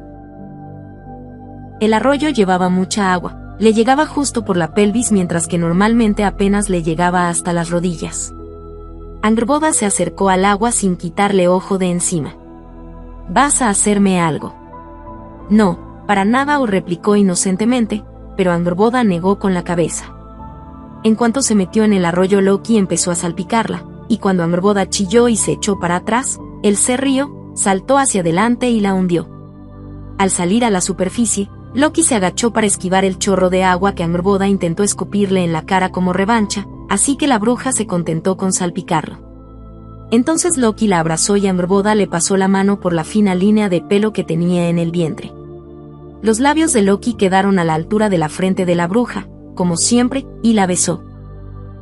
El arroyo llevaba mucha agua, le llegaba justo por la pelvis mientras que normalmente apenas le llegaba hasta las rodillas. Angrboda se acercó al agua sin quitarle ojo de encima. ¿Vas a hacerme algo? No, para nada, replicó inocentemente, pero Angrboda negó con la cabeza. En cuanto se metió en el arroyo, Loki empezó a salpicarla, y cuando Angrboda chilló y se echó para atrás, él se rió, saltó hacia adelante y la hundió. Al salir a la superficie, Loki se agachó para esquivar el chorro de agua que Angrboda intentó escupirle en la cara como revancha, así que la bruja se contentó con salpicarlo. Entonces Loki la abrazó y Angrboda le pasó la mano por la fina línea de pelo que tenía en el vientre. Los labios de Loki quedaron a la altura de la frente de la bruja, como siempre, y la besó.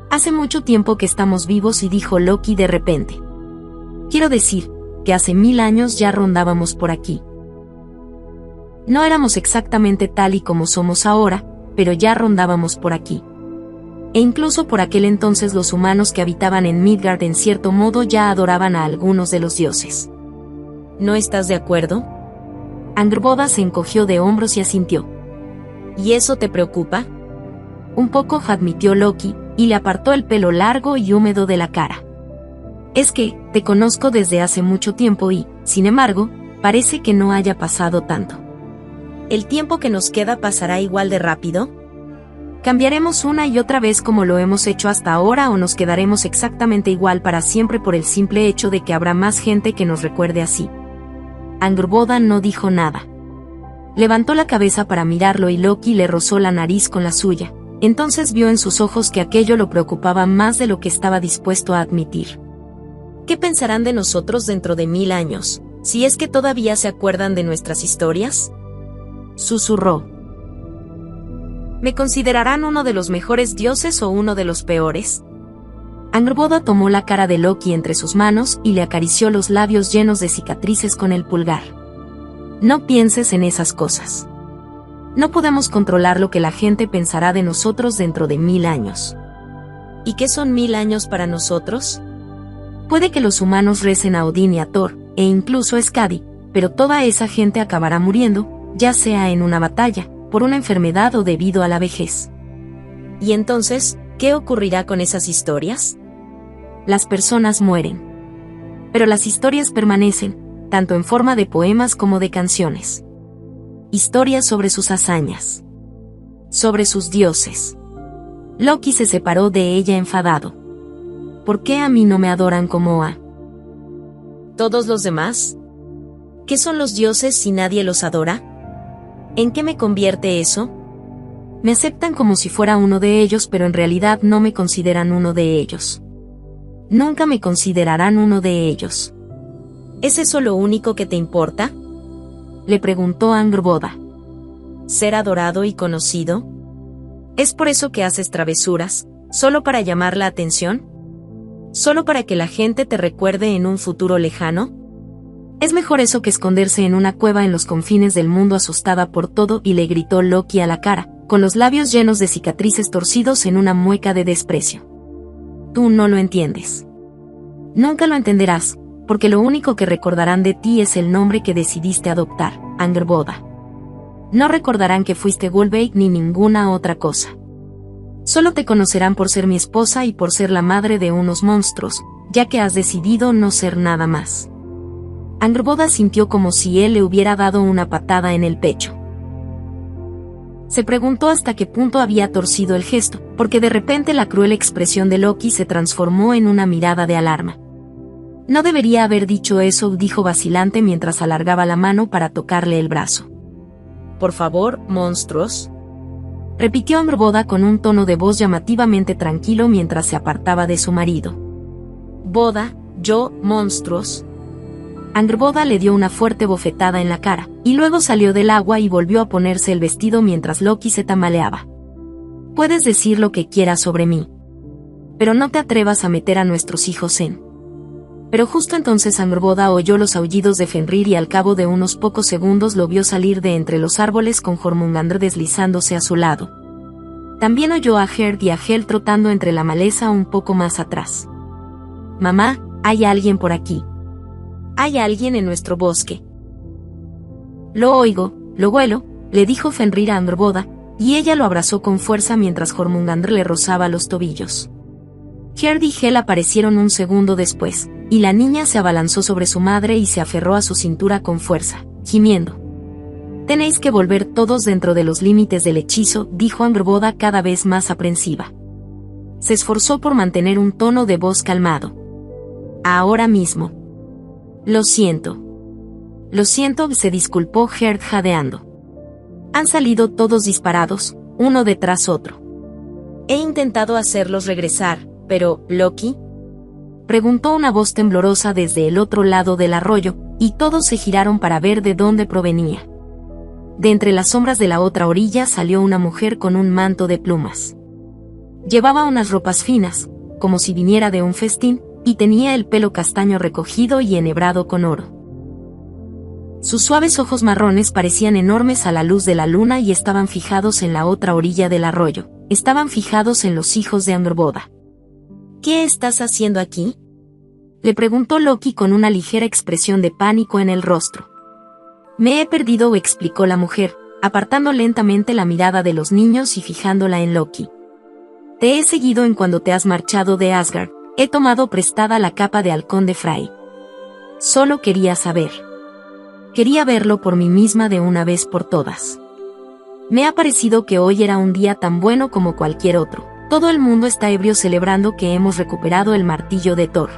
Hace mucho tiempo que estamos vivos, y dijo Loki de repente. Quiero decir, que hace 1000 años ya rondábamos por aquí. No éramos exactamente tal y como somos ahora, pero ya rondábamos por aquí. E incluso por aquel entonces los humanos que habitaban en Midgard en cierto modo ya adoraban a algunos de los dioses. ¿No estás de acuerdo? Angrboda se encogió de hombros y asintió. ¿Y eso te preocupa? Un poco, admitió Loki, y le apartó el pelo largo y húmedo de la cara. Es que, te conozco desde hace mucho tiempo y, sin embargo, parece que no haya pasado tanto. ¿El tiempo que nos queda pasará igual de rápido? ¿Cambiaremos una y otra vez como lo hemos hecho hasta ahora o nos quedaremos exactamente igual para siempre por el simple hecho de que habrá más gente que nos recuerde así? Angrboda no dijo nada. Levantó la cabeza para mirarlo y Loki le rozó la nariz con la suya. Entonces vio en sus ojos que aquello lo preocupaba más de lo que estaba dispuesto a admitir. ¿Qué pensarán de nosotros dentro de 1000 años, si es que todavía se acuerdan de nuestras historias? Susurró. ¿Me considerarán uno de los mejores dioses o uno de los peores? Angrboda tomó la cara de Loki entre sus manos y le acarició los labios llenos de cicatrices con el pulgar. No pienses en esas cosas. No podemos controlar lo que la gente pensará de nosotros dentro de 1000 años. ¿Y qué son 1000 años para nosotros? Puede que los humanos recen a Odín y a Thor, e incluso a Skadi, pero toda esa gente acabará muriendo, ya sea en una batalla, por una enfermedad o debido a la vejez. ¿Y entonces, qué ocurrirá con esas historias? Las personas mueren. Pero las historias permanecen, tanto en forma de poemas como de canciones. Historias sobre sus hazañas. Sobre sus dioses. Loki se separó de ella enfadado. ¿Por qué a mí no me adoran como a todos los demás? ¿Qué son los dioses si nadie los adora? ¿En qué me convierte eso? Me aceptan como si fuera uno de ellos, pero en realidad no me consideran uno de ellos. Nunca me considerarán uno de ellos. ¿Es eso lo único que te importa? Le preguntó Angrboda. ¿Ser adorado y conocido? ¿Es por eso que haces travesuras, solo para llamar la atención? ¿Solo para que la gente te recuerde en un futuro lejano? Es mejor eso que esconderse en una cueva en los confines del mundo asustada por todo, y le gritó Loki a la cara, con los labios llenos de cicatrices torcidos en una mueca de desprecio. Tú no lo entiendes. Nunca lo entenderás, porque lo único que recordarán de ti es el nombre que decidiste adoptar, Angrboda. No recordarán que fuiste Gullveig ni ninguna otra cosa. Solo te conocerán por ser mi esposa y por ser la madre de unos monstruos, ya que has decidido no ser nada más. Angrboda sintió como si él le hubiera dado una patada en el pecho. Se preguntó hasta qué punto había torcido el gesto, porque de repente la cruel expresión de Loki se transformó en una mirada de alarma. No debería haber dicho eso, dijo vacilante mientras alargaba la mano para tocarle el brazo. Por favor, monstruos. Repitió Angrboda con un tono de voz llamativamente tranquilo mientras se apartaba de su marido. Boda, yo, monstruos. Angrboda le dio una fuerte bofetada en la cara, y luego salió del agua y volvió a ponerse el vestido mientras Loki se tambaleaba. Puedes decir lo que quieras sobre mí, pero no te atrevas a meter a nuestros hijos en... Pero justo entonces Angrboda oyó los aullidos de Fenrir y al cabo de unos pocos segundos lo vio salir de entre los árboles con Jormungandr deslizándose a su lado. También oyó a Gerd y a Hel trotando entre la maleza un poco más atrás. Mamá, hay alguien por aquí. Hay alguien en nuestro bosque. Lo oigo, lo huelo, le dijo Fenrir a Angrboda, y ella lo abrazó con fuerza mientras Jormungandr le rozaba los tobillos. Gerd y Hel aparecieron un segundo después, y la niña se abalanzó sobre su madre y se aferró a su cintura con fuerza, gimiendo. Tenéis que volver todos dentro de los límites del hechizo, dijo Angrboda cada vez más aprensiva. Se esforzó por mantener un tono de voz calmado. Ahora mismo. Lo siento, se disculpó Gerd jadeando. Han salido todos disparados, uno detrás otro. He intentado hacerlos regresar, pero, ¿Loki? Preguntó una voz temblorosa desde el otro lado del arroyo, y todos se giraron para ver de dónde provenía. De entre las sombras de la otra orilla salió una mujer con un manto de plumas. Llevaba unas ropas finas, como si viniera de un festín, y tenía el pelo castaño recogido y enhebrado con oro. Sus suaves ojos marrones parecían enormes a la luz de la luna y estaban fijados en la otra orilla del arroyo, estaban fijados en los hijos de Angrboda. ¿Qué estás haciendo aquí?, le preguntó Loki con una ligera expresión de pánico en el rostro. Me he perdido, explicó la mujer, apartando lentamente la mirada de los niños y fijándola en Loki. Te he seguido en cuando te has marchado de Asgard, he tomado prestada la capa de halcón de Frey. Solo quería saber. Quería verlo por mí misma de una vez por todas. Me ha parecido que hoy era un día tan bueno como cualquier otro. Todo el mundo está ebrio celebrando que hemos recuperado el martillo de Thor.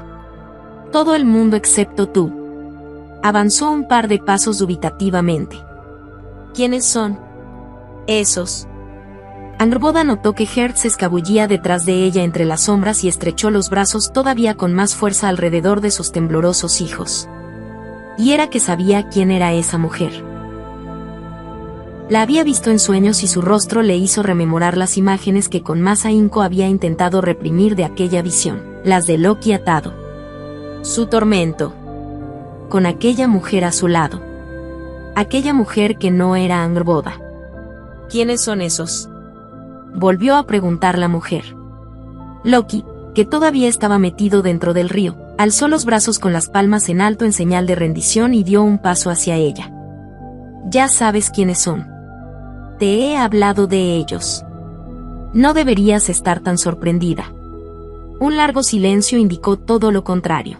Todo el mundo excepto tú. Avanzó un par de pasos dubitativamente. ¿Quiénes son esos? Angrboda notó que Gerd se escabullía detrás de ella entre las sombras y estrechó los brazos todavía con más fuerza alrededor de sus temblorosos hijos. Y era que sabía quién era esa mujer. La había visto en sueños y su rostro le hizo rememorar las imágenes que con más ahínco había intentado reprimir de aquella visión, las de Loki atado. Su tormento. Con aquella mujer a su lado. Aquella mujer que no era Angrboda. ¿Quiénes son esos?, volvió a preguntar la mujer. Loki, que todavía estaba metido dentro del río, alzó los brazos con las palmas en alto en señal de rendición y dio un paso hacia ella. Ya sabes quiénes son. Te he hablado de ellos. No deberías estar tan sorprendida. Un largo silencio indicó todo lo contrario.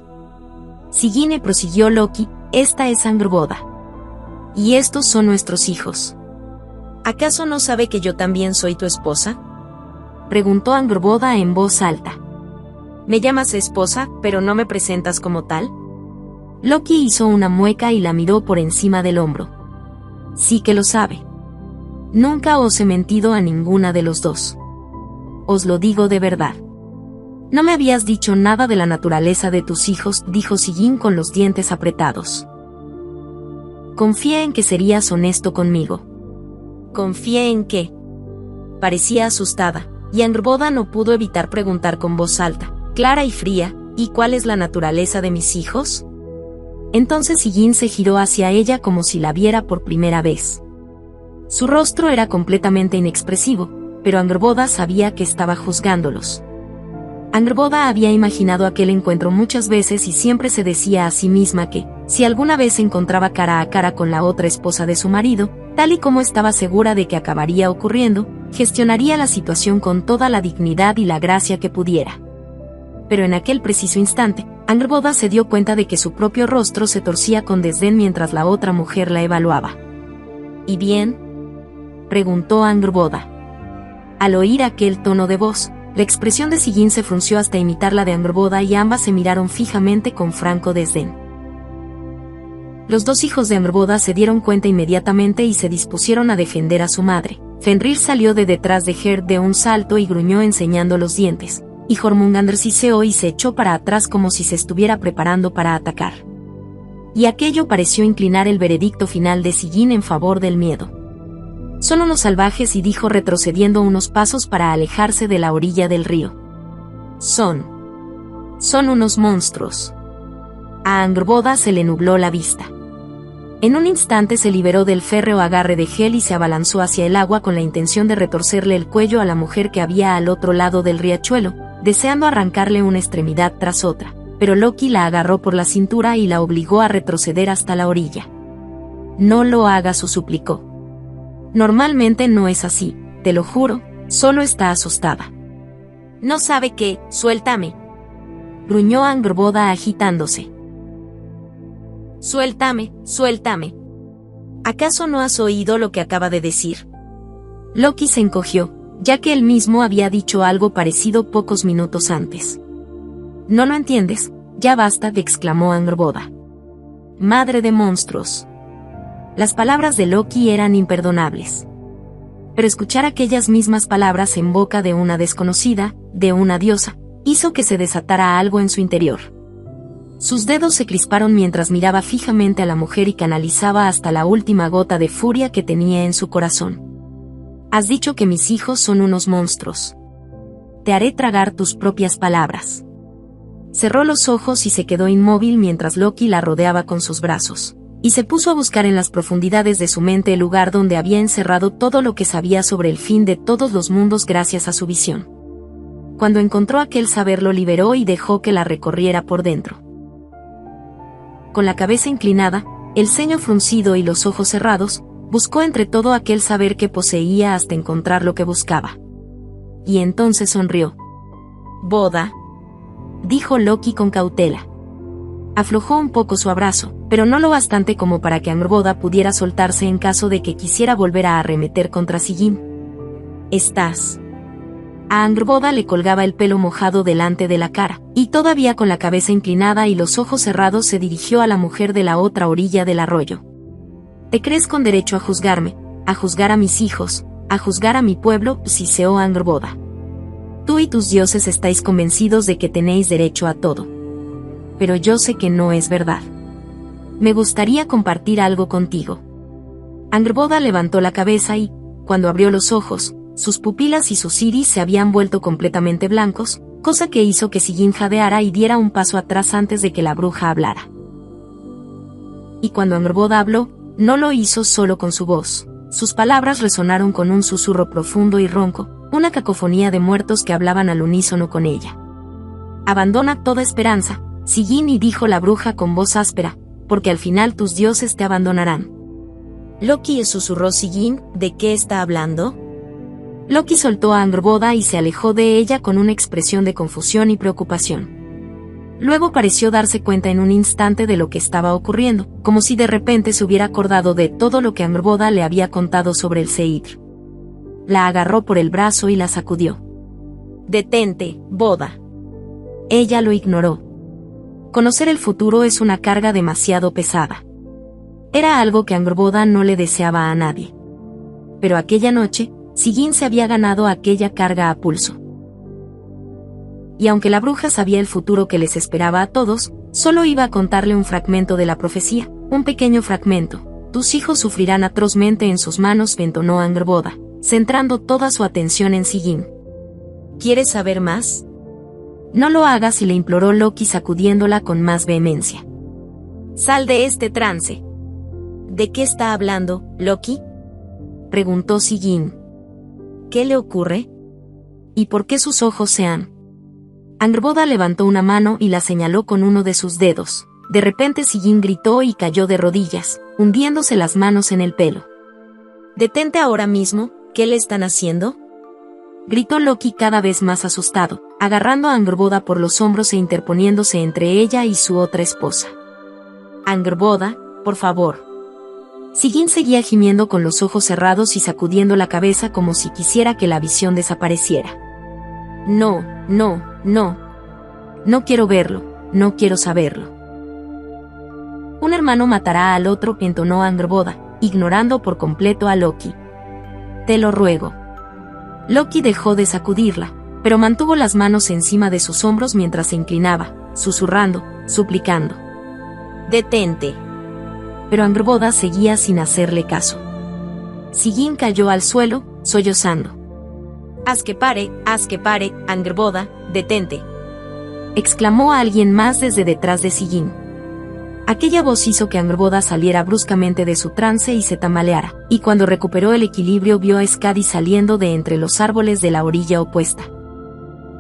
Sigine, prosiguió Loki, esta es Angrboda. Y estos son nuestros hijos. ¿Acaso no sabe que yo también soy tu esposa?, preguntó Angrboda en voz alta. Me llamas esposa, pero no me presentas como tal. Loki hizo una mueca y la miró por encima del hombro. Sí que lo sabe. Nunca os he mentido a ninguna de los dos. Os lo digo de verdad. No me habías dicho nada de la naturaleza de tus hijos, dijo Sigyn con los dientes apretados. Confié en que serías honesto conmigo. ¿Confié en qué? Parecía asustada, y Angrboda no pudo evitar preguntar con voz alta, clara y fría, ¿y cuál es la naturaleza de mis hijos? Entonces Sigyn se giró hacia ella como si la viera por primera vez. Su rostro era completamente inexpresivo, pero Angrboda sabía que estaba juzgándolos. Angrboda había imaginado aquel encuentro muchas veces y siempre se decía a sí misma que, si alguna vez se encontraba cara a cara con la otra esposa de su marido, tal y como estaba segura de que acabaría ocurriendo, gestionaría la situación con toda la dignidad y la gracia que pudiera. Pero en aquel preciso instante, Angrboda se dio cuenta de que su propio rostro se torcía con desdén mientras la otra mujer la evaluaba. ¿Y bien?, preguntó Angrboda. Al oír aquel tono de voz, la expresión de Sigyn se frunció hasta imitar la de Angrboda y ambas se miraron fijamente con franco desdén. Los dos hijos de Angrboda se dieron cuenta inmediatamente y se dispusieron a defender a su madre. Fenrir salió de detrás de Gerd de un salto y gruñó enseñando los dientes, y Jormungandr siseó y se echó para atrás como si se estuviera preparando para atacar. Y aquello pareció inclinar el veredicto final de Sigyn en favor del miedo. Son unos salvajes, y dijo retrocediendo unos pasos para alejarse de la orilla del río. Son unos monstruos. A Angrboda se le nubló la vista. En un instante se liberó del férreo agarre de Hel y se abalanzó hacia el agua con la intención de retorcerle el cuello a la mujer que había al otro lado del riachuelo, deseando arrancarle una extremidad tras otra, pero Loki la agarró por la cintura y la obligó a retroceder hasta la orilla. No lo hagas, suplicó. Normalmente no es así, te lo juro, solo está asustada. No sabe qué, suéltame. Gruñó Angrboda agitándose. Suéltame, suéltame. ¿Acaso no has oído lo que acaba de decir? Loki se encogió, ya que él mismo había dicho algo parecido pocos minutos antes. ¿No lo entiendes? Ya basta, exclamó Angrboda. Madre de monstruos. Las palabras de Loki eran imperdonables. Pero escuchar aquellas mismas palabras en boca de una desconocida, de una diosa, hizo que se desatara algo en su interior. Sus dedos se crisparon mientras miraba fijamente a la mujer y canalizaba hasta la última gota de furia que tenía en su corazón. Has dicho que mis hijos son unos monstruos. Te haré tragar tus propias palabras. Cerró los ojos y se quedó inmóvil mientras Loki la rodeaba con sus brazos. y se puso a buscar en las profundidades de su mente el lugar donde había encerrado todo lo que sabía sobre el fin de todos los mundos gracias a su visión. Cuando encontró aquel saber lo liberó y dejó que la recorriera por dentro. Con la cabeza inclinada, el ceño fruncido y los ojos cerrados, buscó entre todo aquel saber que poseía hasta encontrar lo que buscaba. Y entonces sonrió. «Boda», dijo Loki con cautela. Aflojó un poco su abrazo, pero no lo bastante como para que Angrboda pudiera soltarse en caso de que quisiera volver a arremeter contra Sigyn. «¿Estás?» A Angrboda le colgaba el pelo mojado delante de la cara, y todavía con la cabeza inclinada y los ojos cerrados se dirigió a la mujer de la otra orilla del arroyo. «¿Te crees con derecho a juzgarme, a juzgar a mis hijos, a juzgar a mi pueblo?» siseó Angrboda. «Tú y tus dioses estáis convencidos de que tenéis derecho a todo. Pero yo sé que no es verdad. Me gustaría compartir algo contigo». Angrboda levantó la cabeza y, cuando abrió los ojos, sus pupilas y sus iris se habían vuelto completamente blancos, cosa que hizo que Sigyn jadeara y diera un paso atrás antes de que la bruja hablara. Y cuando Angrboda habló, no lo hizo solo con su voz. Sus palabras resonaron con un susurro profundo y ronco, una cacofonía de muertos que hablaban al unísono con ella. «Abandona toda esperanza, Sigyn», y dijo la bruja con voz áspera, «porque al final tus dioses te abandonarán». «Loki», susurró Sigyn, «¿de qué está hablando?». Loki soltó a Angrboda y se alejó de ella con una expresión de confusión y preocupación. Luego pareció darse cuenta en un instante de lo que estaba ocurriendo, como si de repente se hubiera acordado de todo lo que Angrboda le había contado sobre el Seidr. La agarró por el brazo y la sacudió. «Detente, Boda». Ella lo ignoró. Conocer el futuro es una carga demasiado pesada. Era algo que Angrboda no le deseaba a nadie. Pero aquella noche, Sigyn se había ganado aquella carga a pulso. Y aunque la bruja sabía el futuro que les esperaba a todos, solo iba a contarle un fragmento de la profecía, un pequeño fragmento. «Tus hijos sufrirán atrozmente en sus manos», entonó Angrboda, centrando toda su atención en Sigyn. «¿Quieres saber más?». «No lo hagas», le imploró Loki sacudiéndola con más vehemencia. «Sal de este trance». «¿De qué está hablando, Loki?», preguntó Sigyn. «¿Qué le ocurre? ¿Y por qué sus ojos se han...?» Angrboda levantó una mano y la señaló con uno de sus dedos. De repente Sigyn gritó y cayó de rodillas, hundiéndose las manos en el pelo. «Detente ahora mismo, ¿qué le están haciendo?», gritó Loki cada vez más asustado, agarrando a Angrboda por los hombros e interponiéndose entre ella y su otra esposa. «Angrboda, por favor». Sigyn seguía gimiendo con los ojos cerrados y sacudiendo la cabeza como si quisiera que la visión desapareciera. «No, no, no. No quiero verlo, no quiero saberlo». «Un hermano matará al otro», entonó Angrboda, ignorando por completo a Loki. «Te lo ruego». Loki dejó de sacudirla, pero mantuvo las manos encima de sus hombros mientras se inclinaba, susurrando, suplicando. «Detente». Pero Angrboda seguía sin hacerle caso. Sigyn cayó al suelo, sollozando. Haz que pare, Angrboda, detente», exclamó a alguien más desde detrás de Sigyn. Aquella voz hizo que Angrboda saliera bruscamente de su trance y se tambaleara, y cuando recuperó el equilibrio vio a Skadi saliendo de entre los árboles de la orilla opuesta.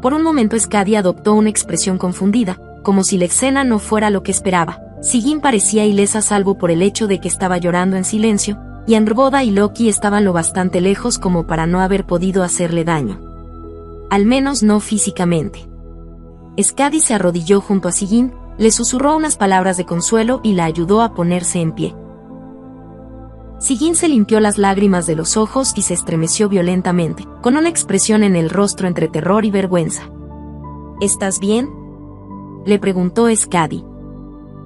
Por un momento Skadi adoptó una expresión confundida, como si la escena no fuera lo que esperaba. Sigyn parecía ilesa salvo por el hecho de que estaba llorando en silencio, y Angrboda y Loki estaban lo bastante lejos como para no haber podido hacerle daño. Al menos no físicamente. Skadi se arrodilló junto a Sigyn, le susurró unas palabras de consuelo y la ayudó a ponerse en pie. Sigyn se limpió las lágrimas de los ojos y se estremeció violentamente, con una expresión en el rostro entre terror y vergüenza. «¿Estás bien?», le preguntó Skadi.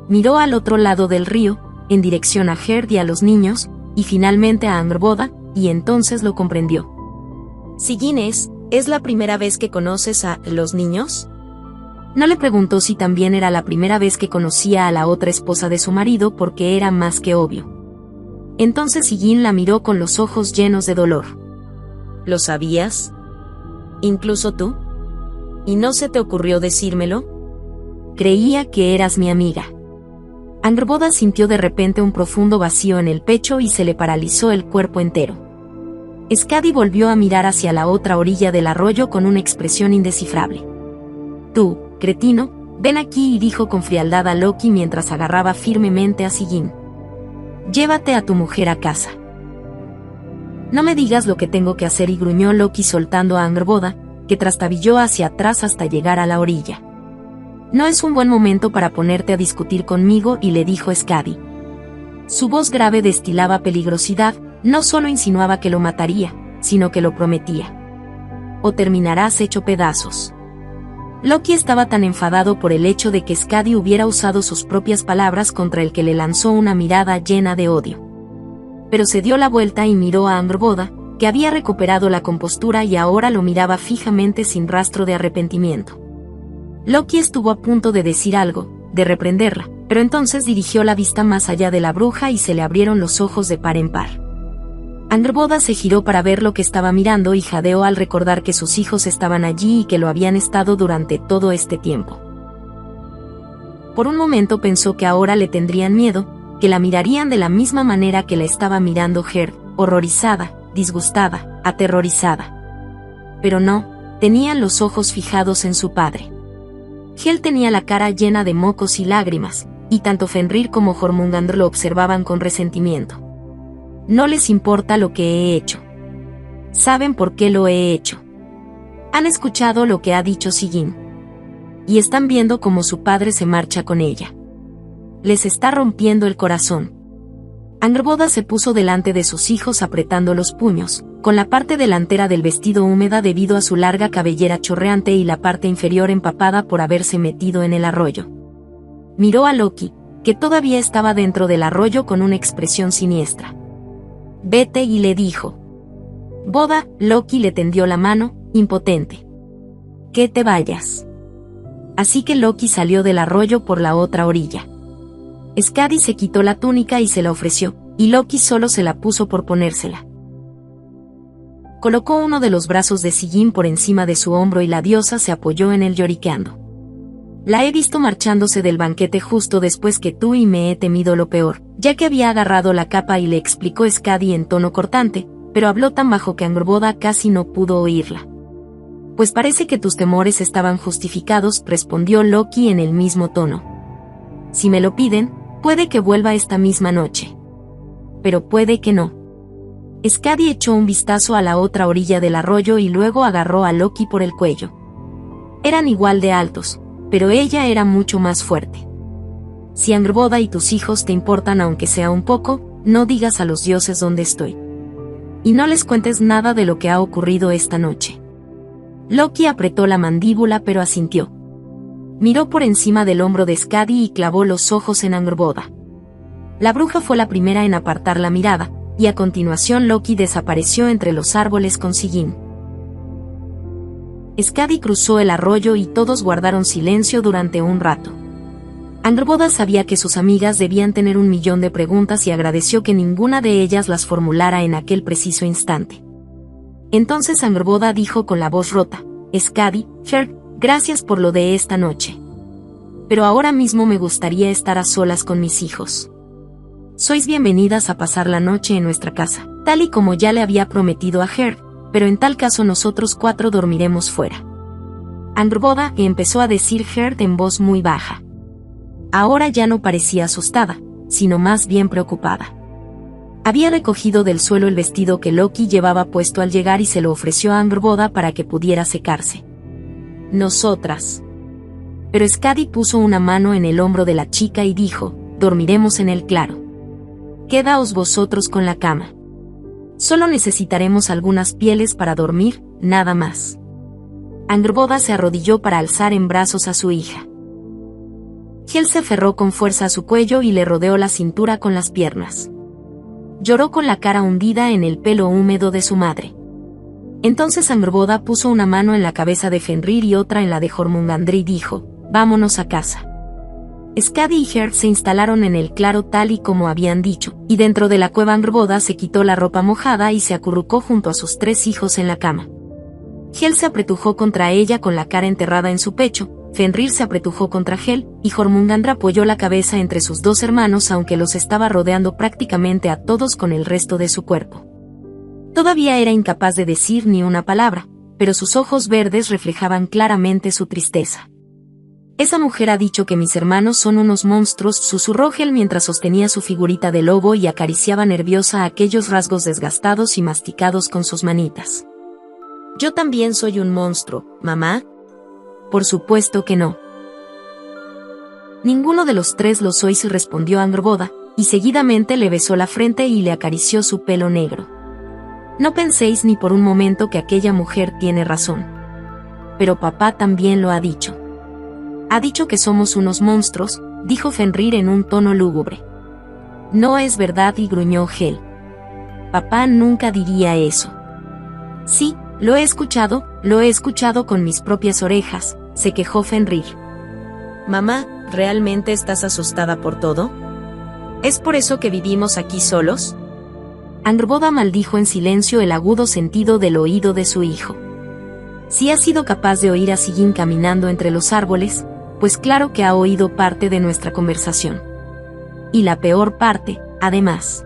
Miró al otro lado del río, en dirección a Gerd y a los niños, y finalmente a Angrboda, y entonces lo comprendió. «Sigyn, ¿es la primera vez que conoces a los niños?». No le preguntó si también era la primera vez que conocía a la otra esposa de su marido porque era más que obvio. Entonces Sigyn la miró con los ojos llenos de dolor. «¿Lo sabías? ¿Incluso tú? ¿Y no se te ocurrió decírmelo? Creía que eras mi amiga». Angrboda sintió de repente un profundo vacío en el pecho y se le paralizó el cuerpo entero. Skadi volvió a mirar hacia la otra orilla del arroyo con una expresión indescifrable. «Tú, cretino, ven aquí», dijo con frialdad a Loki mientras agarraba firmemente a Sigyn. «Llévate a tu mujer a casa». «No me digas lo que tengo que hacer», y gruñó Loki soltando a Angrboda, que trastabilló hacia atrás hasta llegar a la orilla. «No es un buen momento para ponerte a discutir conmigo», y le dijo Skadi. Su voz grave destilaba peligrosidad, no solo insinuaba que lo mataría, sino que lo prometía. «O terminarás hecho pedazos». Loki estaba tan enfadado por el hecho de que Skadi hubiera usado sus propias palabras contra el que le lanzó una mirada llena de odio. Pero se dio la vuelta y miró a Angrboda, que había recuperado la compostura y ahora lo miraba fijamente sin rastro de arrepentimiento. Loki estuvo a punto de decir algo, de reprenderla, pero entonces dirigió la vista más allá de la bruja y se le abrieron los ojos de par en par. Angrboda se giró para ver lo que estaba mirando y jadeó al recordar que sus hijos estaban allí y que lo habían estado durante todo este tiempo. Por un momento pensó que ahora le tendrían miedo, que la mirarían de la misma manera que la estaba mirando Gerd, horrorizada, disgustada, aterrorizada. Pero no, tenían los ojos fijados en su padre. Hel tenía la cara llena de mocos y lágrimas, y tanto Fenrir como Jormungandr lo observaban con resentimiento. No les importa lo que he hecho. Saben por qué lo he hecho. Han escuchado lo que ha dicho Sigyn. Y están viendo cómo su padre se marcha con ella. Les está rompiendo el corazón. Angrboda se puso delante de sus hijos apretando los puños, con la parte delantera del vestido húmeda debido a su larga cabellera chorreante y la parte inferior empapada por haberse metido en el arroyo. Miró a Loki, que todavía estaba dentro del arroyo con una expresión siniestra. «Vete», y le dijo. «Boda», Loki le tendió la mano, impotente. «Que te vayas». Así que Loki salió del arroyo por la otra orilla. Skadi se quitó la túnica y se la ofreció, y Loki solo se la puso por ponérsela. Colocó uno de los brazos de Sigyn por encima de su hombro y la diosa se apoyó en él lloriqueando. «La he visto marchándose del banquete justo después que tú y me he temido lo peor», ya que había agarrado la capa y le explicó Skadi en tono cortante, pero habló tan bajo que Angrboda casi no pudo oírla. «Pues parece que tus temores estaban justificados», respondió Loki en el mismo tono. «Si me lo piden, puede que vuelva esta misma noche. Pero puede que no». Skadi echó un vistazo a la otra orilla del arroyo y luego agarró a Loki por el cuello. Eran igual de altos, pero ella era mucho más fuerte. «Si Angrboda y tus hijos te importan aunque sea un poco, no digas a los dioses dónde estoy. Y no les cuentes nada de lo que ha ocurrido esta noche». Loki apretó la mandíbula pero asintió. Miró por encima del hombro de Skadi y clavó los ojos en Angrboda. La bruja fue la primera en apartar la mirada, y a continuación Loki desapareció entre los árboles con Sigyn. Skadi cruzó el arroyo y todos guardaron silencio durante un rato. Angrboda sabía que sus amigas debían tener 1.000.000 de preguntas y agradeció que ninguna de ellas las formulara en aquel preciso instante. Entonces Angrboda dijo con la voz rota: «Skadi, Gerd, gracias por lo de esta noche. Pero ahora mismo me gustaría estar a solas con mis hijos. Sois bienvenidas a pasar la noche en nuestra casa, tal y como ya le había prometido a Gerd, pero en tal caso nosotros 4 dormiremos fuera». Angrboda, empezó a decir Gerd en voz muy baja. Ahora ya no parecía asustada, sino más bien preocupada. Había recogido del suelo el vestido que Loki llevaba puesto al llegar y se lo ofreció a Angrboda para que pudiera secarse. «Nosotras». Pero Skadi puso una mano en el hombro de la chica y dijo: «Dormiremos en el claro. Quedaos vosotros con la cama. Solo necesitaremos algunas pieles para dormir, nada más». Angrboda se arrodilló para alzar en brazos a su hija. Hel se aferró con fuerza a su cuello y le rodeó la cintura con las piernas. Lloró con la cara hundida en el pelo húmedo de su madre. Entonces Angrboda puso una mano en la cabeza de Fenrir y otra en la de Jormungandr y dijo: «Vámonos a casa». Skadi y Gerd se instalaron en el claro tal y como habían dicho, y dentro de la cueva Angrboda se quitó la ropa mojada y se acurrucó junto a sus 3 hijos en la cama. Hel se apretujó contra ella con la cara enterrada en su pecho, Fenrir se apretujó contra Hel, y Jormungandr apoyó la cabeza entre sus dos hermanos aunque los estaba rodeando prácticamente a todos con el resto de su cuerpo. Todavía era incapaz de decir ni una palabra, pero sus ojos verdes reflejaban claramente su tristeza. Esa mujer ha dicho que mis hermanos son unos monstruos, susurró Hel mientras sostenía su figurita de lobo y acariciaba nerviosa aquellos rasgos desgastados y masticados con sus manitas. ¿Yo también soy un monstruo, mamá? Por supuesto que no. Ninguno de los tres lo sois, respondió Angrboda, y seguidamente le besó la frente y le acarició su pelo negro. No penséis ni por un momento que aquella mujer tiene razón. Pero papá también lo ha dicho. Ha dicho que somos unos monstruos, dijo Fenrir en un tono lúgubre. No es verdad, y gruñó Hel. Papá nunca diría eso. Sí, lo he escuchado con mis propias orejas, se quejó Fenrir. Mamá, ¿realmente estás asustada por todo? ¿Es por eso que vivimos aquí solos? Angrboda maldijo en silencio el agudo sentido del oído de su hijo. Si ha sido capaz de oír a Sigyn caminando entre los árboles, pues claro que ha oído parte de nuestra conversación. Y la peor parte, además.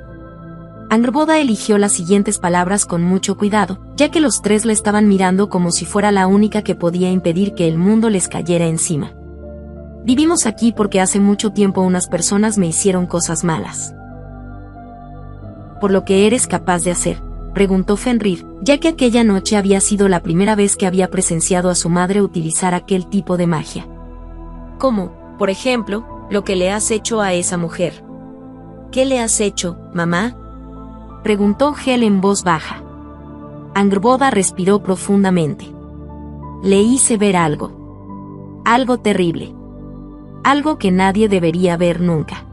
Angrboda eligió las siguientes palabras con mucho cuidado, ya que los tres le estaban mirando como si fuera la única que podía impedir que el mundo les cayera encima. Vivimos aquí porque hace mucho tiempo unas personas me hicieron cosas malas. ¿Por lo que eres capaz de hacer?, preguntó Fenrir, ya que aquella noche había sido la primera vez que había presenciado a su madre utilizar aquel tipo de magia. ¿Cómo, por ejemplo, lo que le has hecho a esa mujer? ¿Qué le has hecho, mamá?, preguntó Hel en voz baja. Angrboda respiró profundamente. Le hice ver algo. Algo terrible. Algo que nadie debería ver nunca.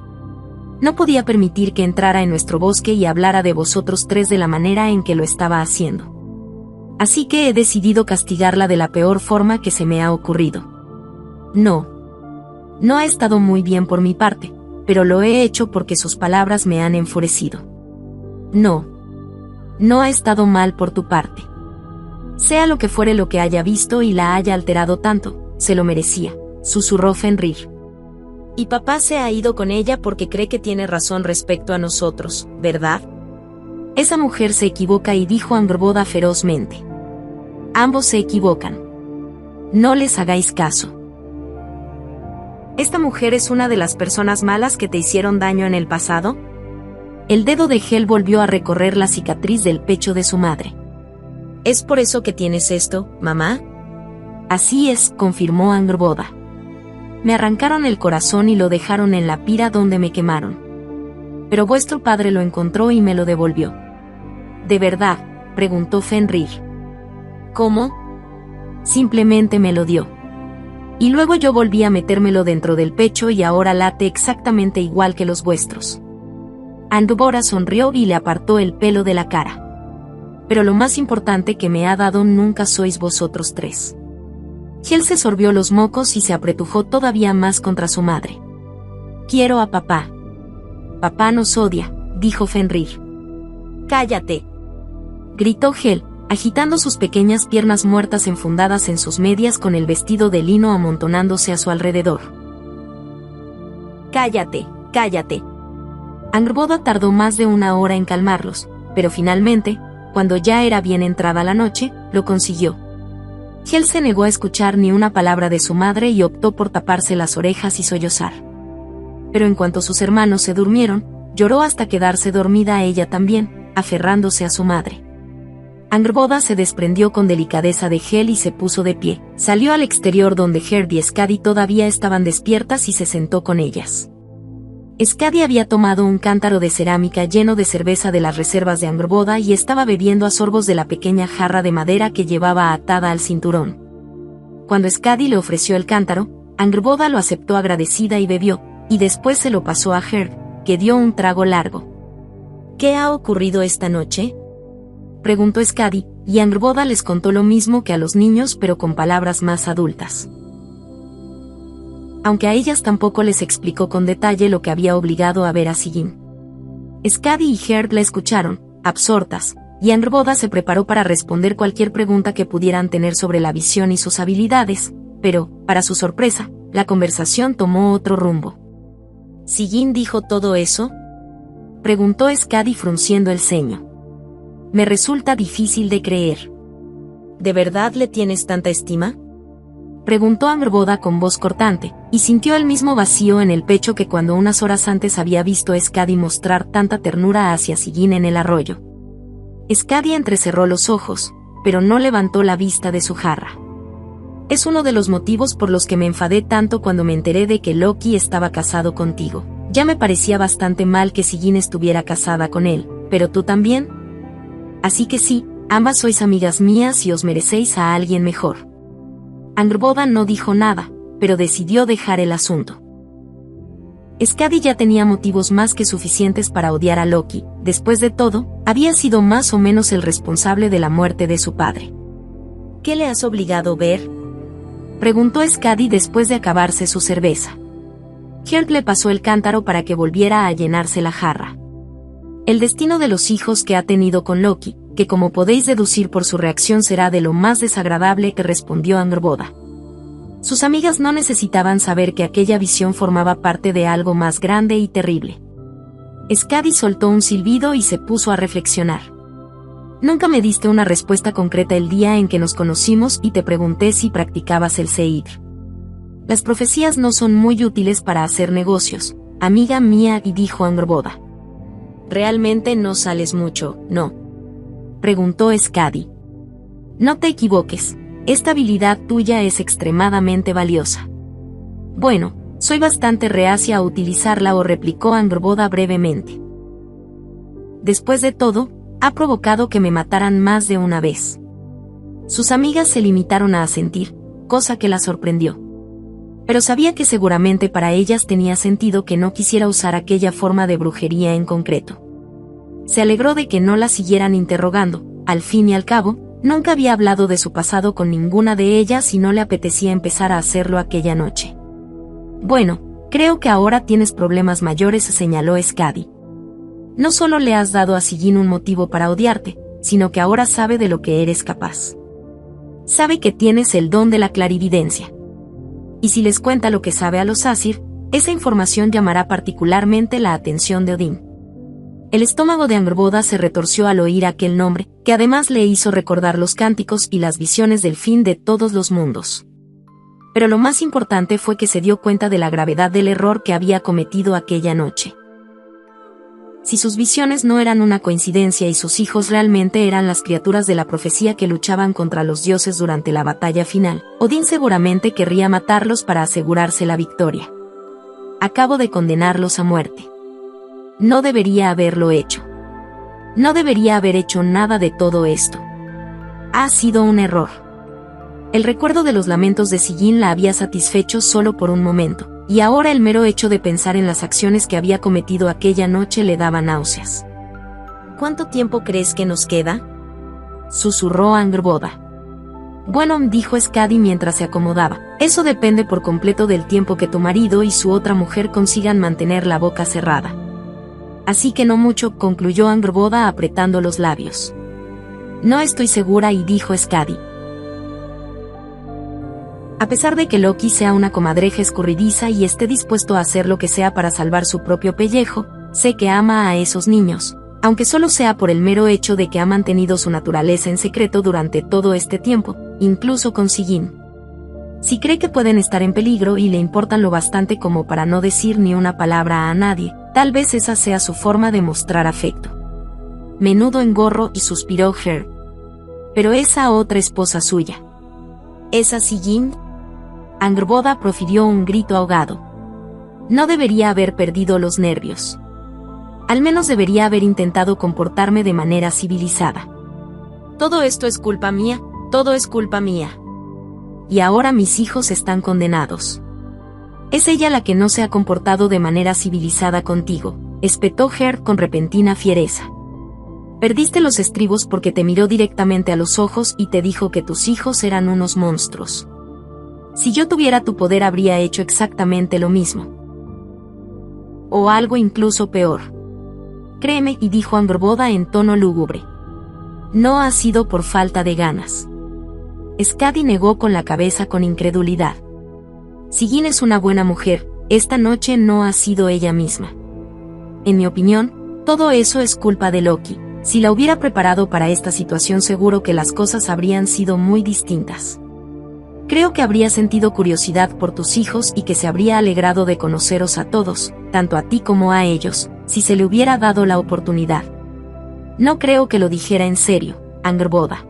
No podía permitir que entrara en nuestro bosque y hablara de vosotros tres de la manera en que lo estaba haciendo. Así que he decidido castigarla de la peor forma que se me ha ocurrido. No ha estado muy bien por mi parte, pero lo he hecho porque sus palabras me han enfurecido. No ha estado mal por tu parte. Sea lo que fuere lo que haya visto y la haya alterado tanto, se lo merecía, susurró Fenrir. Y papá se ha ido con ella porque cree que tiene razón respecto a nosotros, ¿verdad? Esa mujer se equivoca, y dijo Angrboda ferozmente. Ambos se equivocan. No les hagáis caso. ¿Esta mujer es una de las personas malas que te hicieron daño en el pasado? El dedo de Hel volvió a recorrer la cicatriz del pecho de su madre. ¿Es por eso que tienes esto, mamá? Así es, confirmó Angrboda. Me arrancaron el corazón y lo dejaron en la pira donde me quemaron. Pero vuestro padre lo encontró y me lo devolvió. ¿De verdad?, preguntó Fenrir. ¿Cómo? Simplemente me lo dio. Y luego yo volví a metérmelo dentro del pecho y ahora late exactamente igual que los vuestros. Angrboda sonrió y le apartó el pelo de la cara. Pero lo más importante que me ha dado nunca sois vosotros tres. Hel se sorbió los mocos y se apretujó todavía más contra su madre. Quiero a papá. Papá nos odia, dijo Fenrir. Cállate, gritó Hel, agitando sus pequeñas piernas muertas enfundadas en sus medias con el vestido de lino amontonándose a su alrededor. Cállate, cállate. Angrboda tardó más de una hora en calmarlos, pero finalmente, cuando ya era bien entrada la noche, lo consiguió. Hel se negó a escuchar ni una palabra de su madre y optó por taparse las orejas y sollozar. Pero en cuanto sus hermanos se durmieron, lloró hasta quedarse dormida ella también, aferrándose a su madre. Angrboda se desprendió con delicadeza de Hel y se puso de pie, salió al exterior donde Herd y Skadi todavía estaban despiertas y se sentó con ellas. Skadi había tomado un cántaro de cerámica lleno de cerveza de las reservas de Angrboda y estaba bebiendo a sorbos de la pequeña jarra de madera que llevaba atada al cinturón. Cuando Skadi le ofreció el cántaro, Angrboda lo aceptó agradecida y bebió, y después se lo pasó a Herd, que dio un trago largo. ¿Qué ha ocurrido esta noche?, preguntó Skadi, y Angrboda les contó lo mismo que a los niños pero con palabras más adultas. Aunque a ellas tampoco les explicó con detalle lo que había obligado a ver a Sigyn. Skadi y Herd la escucharon, absortas, y Angrboda se preparó para responder cualquier pregunta que pudieran tener sobre la visión y sus habilidades, pero, para su sorpresa, la conversación tomó otro rumbo. ¿Sigyn dijo todo eso?, preguntó Skadi frunciendo el ceño. Me resulta difícil de creer. ¿De verdad le tienes tanta estima?, preguntó Angrboda con voz cortante, y sintió el mismo vacío en el pecho que cuando unas horas antes había visto a Skadi mostrar tanta ternura hacia Sigyn en el arroyo. Skadi entrecerró los ojos, pero no levantó la vista de su jarra. Es uno de los motivos por los que me enfadé tanto cuando me enteré de que Loki estaba casado contigo. Ya me parecía bastante mal que Sigyn estuviera casada con él, pero tú también. Así que sí, ambas sois amigas mías y os merecéis a alguien mejor. Angrboda no dijo nada, pero decidió dejar el asunto. Skadi ya tenía motivos más que suficientes para odiar a Loki. Después de todo, había sido más o menos el responsable de la muerte de su padre. ¿Qué le has obligado a ver?, preguntó Skadi después de acabarse su cerveza. Hjert le pasó el cántaro para que volviera a llenarse la jarra. El destino de los hijos que ha tenido con Loki, que como podéis deducir por su reacción será de lo más desagradable, que respondió Angrboda. Sus amigas no necesitaban saber que aquella visión formaba parte de algo más grande y terrible. Skadi soltó un silbido y se puso a reflexionar. Nunca me diste una respuesta concreta el día en que nos conocimos y te pregunté si practicabas el Seidr. Las profecías no son muy útiles para hacer negocios, amiga mía, y dijo Angrboda. ¿Realmente no sales mucho, no?, preguntó Skadi. No te equivoques, esta habilidad tuya es extremadamente valiosa. Bueno, soy bastante reacia a utilizarla, o replicó Angrboda brevemente. Después de todo, ha provocado que me mataran más de una vez. Sus amigas se limitaron a asentir, cosa que la sorprendió. Pero sabía que seguramente para ellas tenía sentido que no quisiera usar aquella forma de brujería en concreto. Se alegró de que no la siguieran interrogando. Al fin y al cabo, nunca había hablado de su pasado con ninguna de ellas y no le apetecía empezar a hacerlo aquella noche. Bueno, creo que ahora tienes problemas mayores, señaló Skadi. No solo le has dado a Sigyn un motivo para odiarte, sino que ahora sabe de lo que eres capaz. Sabe que tienes el don de la clarividencia. Y si les cuenta lo que sabe a los Asir, esa información llamará particularmente la atención de Odín. El estómago de Angrboda se retorció al oír aquel nombre, que además le hizo recordar los cánticos y las visiones del fin de todos los mundos. Pero lo más importante fue que se dio cuenta de la gravedad del error que había cometido aquella noche. Si sus visiones no eran una coincidencia y sus hijos realmente eran las criaturas de la profecía que luchaban contra los dioses durante la batalla final, Odín seguramente querría matarlos para asegurarse la victoria. Acabo de condenarlos a muerte. No debería haberlo hecho. No debería haber hecho nada de todo esto. Ha sido un error. El recuerdo de los lamentos de Sigyn la había satisfecho solo por un momento, y ahora el mero hecho de pensar en las acciones que había cometido aquella noche le daba náuseas. ¿Cuánto tiempo crees que nos queda?, susurró Angrboda. Bueno, dijo Skadi mientras se acomodaba, eso depende por completo del tiempo que tu marido y su otra mujer consigan mantener la boca cerrada. Así que no mucho, concluyó Angrboda apretando los labios. No estoy segura, y dijo Skadi. A pesar de que Loki sea una comadreja escurridiza y esté dispuesto a hacer lo que sea para salvar su propio pellejo, sé que ama a esos niños, aunque solo sea por el mero hecho de que ha mantenido su naturaleza en secreto durante todo este tiempo, incluso con Sigyn. Si cree que pueden estar en peligro y le importan lo bastante como para no decir ni una palabra a nadie, tal vez esa sea su forma de mostrar afecto. Menudo engorro, y suspiró Hjert. Pero esa otra esposa suya. ¿Esa Sigyn? Angrboda profirió un grito ahogado. No debería haber perdido los nervios. Al menos debería haber intentado comportarme de manera civilizada. Todo esto es culpa mía, todo es culpa mía. Y ahora mis hijos están condenados. Es ella la que no se ha comportado de manera civilizada contigo, espetó Hjert con repentina fiereza. Perdiste los estribos porque te miró directamente a los ojos y te dijo que tus hijos eran unos monstruos. Si yo tuviera tu poder habría hecho exactamente lo mismo. O algo incluso peor. Créeme, y dijo Angrboda en tono lúgubre. No ha sido por falta de ganas. Skadi negó con la cabeza con incredulidad. Sigyn es una buena mujer, esta noche no ha sido ella misma. En mi opinión, todo eso es culpa de Loki. Si la hubiera preparado para esta situación seguro que las cosas habrían sido muy distintas. Creo que habría sentido curiosidad por tus hijos y que se habría alegrado de conoceros a todos, tanto a ti como a ellos, si se le hubiera dado la oportunidad. No creo que lo dijera en serio, Angrboda.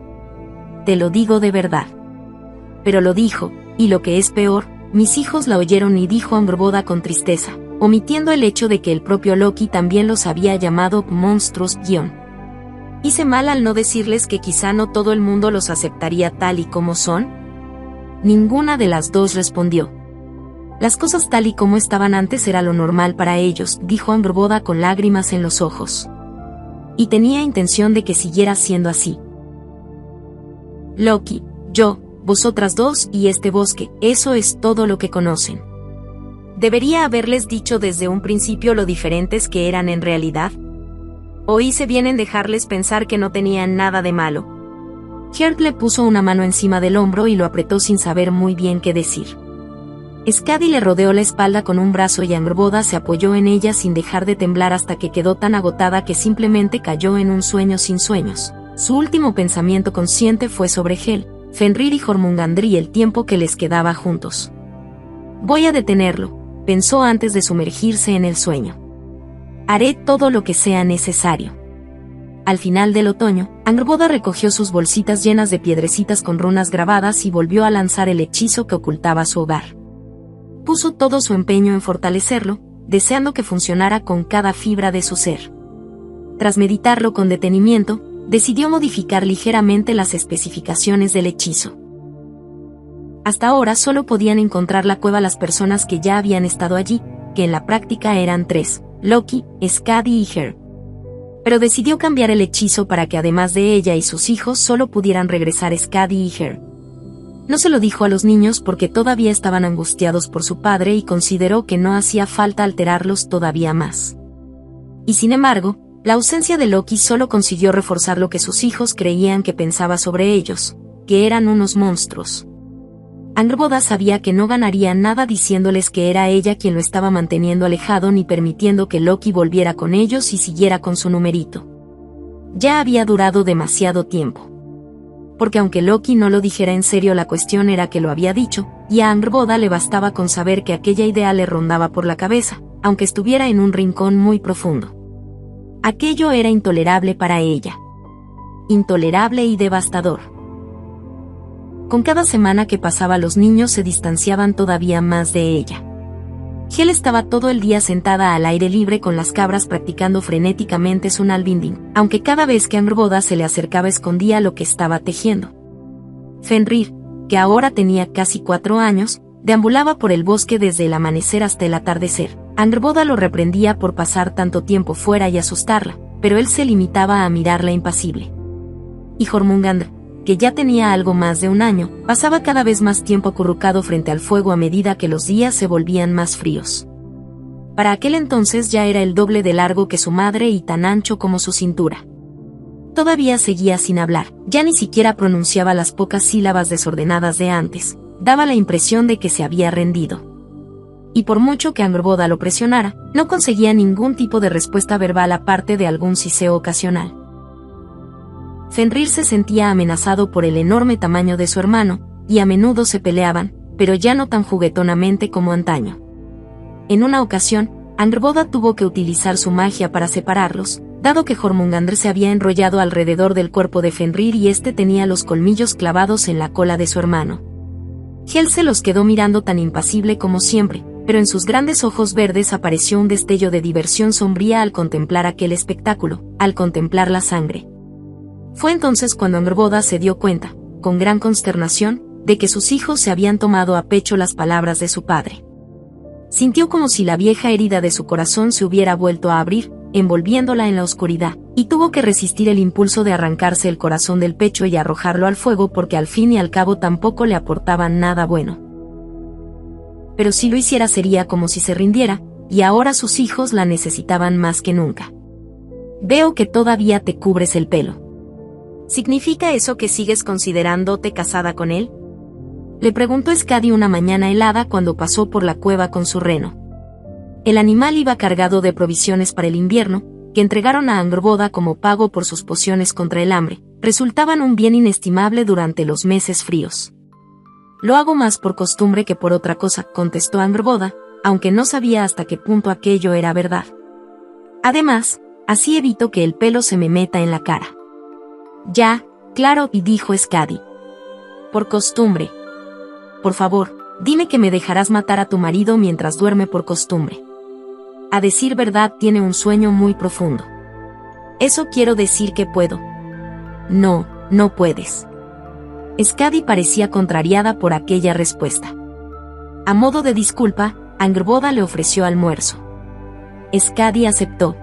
Te lo digo de verdad. Pero lo dijo, y lo que es peor, mis hijos la oyeron y dijo Angrboda con tristeza, omitiendo el hecho de que el propio Loki también los había llamado monstruos. ¿Hice mal al no decirles que quizá no todo el mundo los aceptaría tal y como son? Ninguna de las dos respondió. Las cosas tal y como estaban antes era lo normal para ellos, dijo Angrboda con lágrimas en los ojos. Y tenía intención de que siguiera siendo así. Loki, yo, vosotras dos y este bosque, eso es todo lo que conocen. ¿Debería haberles dicho desde un principio lo diferentes que eran en realidad? ¿O hice bien en dejarles pensar que no tenían nada de malo? Gerd le puso una mano encima del hombro y lo apretó sin saber muy bien qué decir. Skadi le rodeó la espalda con un brazo y Angrboda se apoyó en ella sin dejar de temblar hasta que quedó tan agotada que simplemente cayó en un sueño sin sueños. Su último pensamiento consciente fue sobre Hel, Fenrir y Jormungandr y el tiempo que les quedaba juntos. Voy a detenerlo, pensó antes de sumergirse en el sueño. Haré todo lo que sea necesario. Al final del otoño, Angrboda recogió sus bolsitas llenas de piedrecitas con runas grabadas y volvió a lanzar el hechizo que ocultaba su hogar. Puso todo su empeño en fortalecerlo, deseando que funcionara con cada fibra de su ser. Tras meditarlo con detenimiento, decidió modificar ligeramente las especificaciones del hechizo. Hasta ahora solo podían encontrar la cueva las personas que ya habían estado allí, que en la práctica eran 3. Loki, Skadi y Her. Pero decidió cambiar el hechizo para que además de ella y sus hijos solo pudieran regresar Skadi y Her. No se lo dijo a los niños porque todavía estaban angustiados por su padre y consideró que no hacía falta alterarlos todavía más. Y sin embargo, la ausencia de Loki solo consiguió reforzar lo que sus hijos creían que pensaba sobre ellos, que eran unos monstruos. Angrboda sabía que no ganaría nada diciéndoles que era ella quien lo estaba manteniendo alejado ni permitiendo que Loki volviera con ellos y siguiera con su numerito. Ya había durado demasiado tiempo. Porque aunque Loki no lo dijera en serio, la cuestión era que lo había dicho, y a Angrboda le bastaba con saber que aquella idea le rondaba por la cabeza, aunque estuviera en un rincón muy profundo. Aquello era intolerable para ella. Intolerable y devastador. Con cada semana que pasaba los niños se distanciaban todavía más de ella. Hel estaba todo el día sentada al aire libre con las cabras practicando frenéticamente su nalbinding, aunque cada vez que Angrboda se le acercaba escondía lo que estaba tejiendo. Fenrir, que ahora tenía casi 4 años, deambulaba por el bosque desde el amanecer hasta el atardecer. Angrboda lo reprendía por pasar tanto tiempo fuera y asustarla, pero él se limitaba a mirarla impasible. Y Jormungandr, que ya tenía algo más de 1 año, pasaba cada vez más tiempo acurrucado frente al fuego a medida que los días se volvían más fríos. Para aquel entonces ya era el doble de largo que su madre y tan ancho como su cintura. Todavía seguía sin hablar, ya ni siquiera pronunciaba las pocas sílabas desordenadas de antes, daba la impresión de que se había rendido. Y por mucho que Angrboda lo presionara, no conseguía ningún tipo de respuesta verbal aparte de algún siseo ocasional. Fenrir se sentía amenazado por el enorme tamaño de su hermano, y a menudo se peleaban, pero ya no tan juguetonamente como antaño. En una ocasión, Angrboda tuvo que utilizar su magia para separarlos, dado que Jormungandr se había enrollado alrededor del cuerpo de Fenrir y este tenía los colmillos clavados en la cola de su hermano. Hel se los quedó mirando tan impasible como siempre, pero en sus grandes ojos verdes apareció un destello de diversión sombría al contemplar aquel espectáculo, al contemplar la sangre. Fue entonces cuando Angrboda se dio cuenta, con gran consternación, de que sus hijos se habían tomado a pecho las palabras de su padre. Sintió como si la vieja herida de su corazón se hubiera vuelto a abrir, envolviéndola en la oscuridad, y tuvo que resistir el impulso de arrancarse el corazón del pecho y arrojarlo al fuego porque al fin y al cabo tampoco le aportaban nada bueno. Pero si lo hiciera sería como si se rindiera, y ahora sus hijos la necesitaban más que nunca. Veo que todavía te cubres el pelo. ¿Significa eso que sigues considerándote casada con él? Le preguntó Skadi una mañana helada cuando pasó por la cueva con su reno. El animal iba cargado de provisiones para el invierno, que entregaron a Angrboda como pago por sus pociones contra el hambre. Resultaban un bien inestimable durante los meses fríos. Lo hago más por costumbre que por otra cosa, contestó Angrboda, aunque no sabía hasta qué punto aquello era verdad. Además, así evito que el pelo se me meta en la cara. Ya, claro, y dijo Skadi. Por costumbre. Por favor, dime que me dejarás matar a tu marido mientras duerme por costumbre. A decir verdad, tiene un sueño muy profundo. Eso quiero decir que puedo. No, no puedes. Skadi parecía contrariada por aquella respuesta. A modo de disculpa, Angrboda le ofreció almuerzo. Skadi aceptó.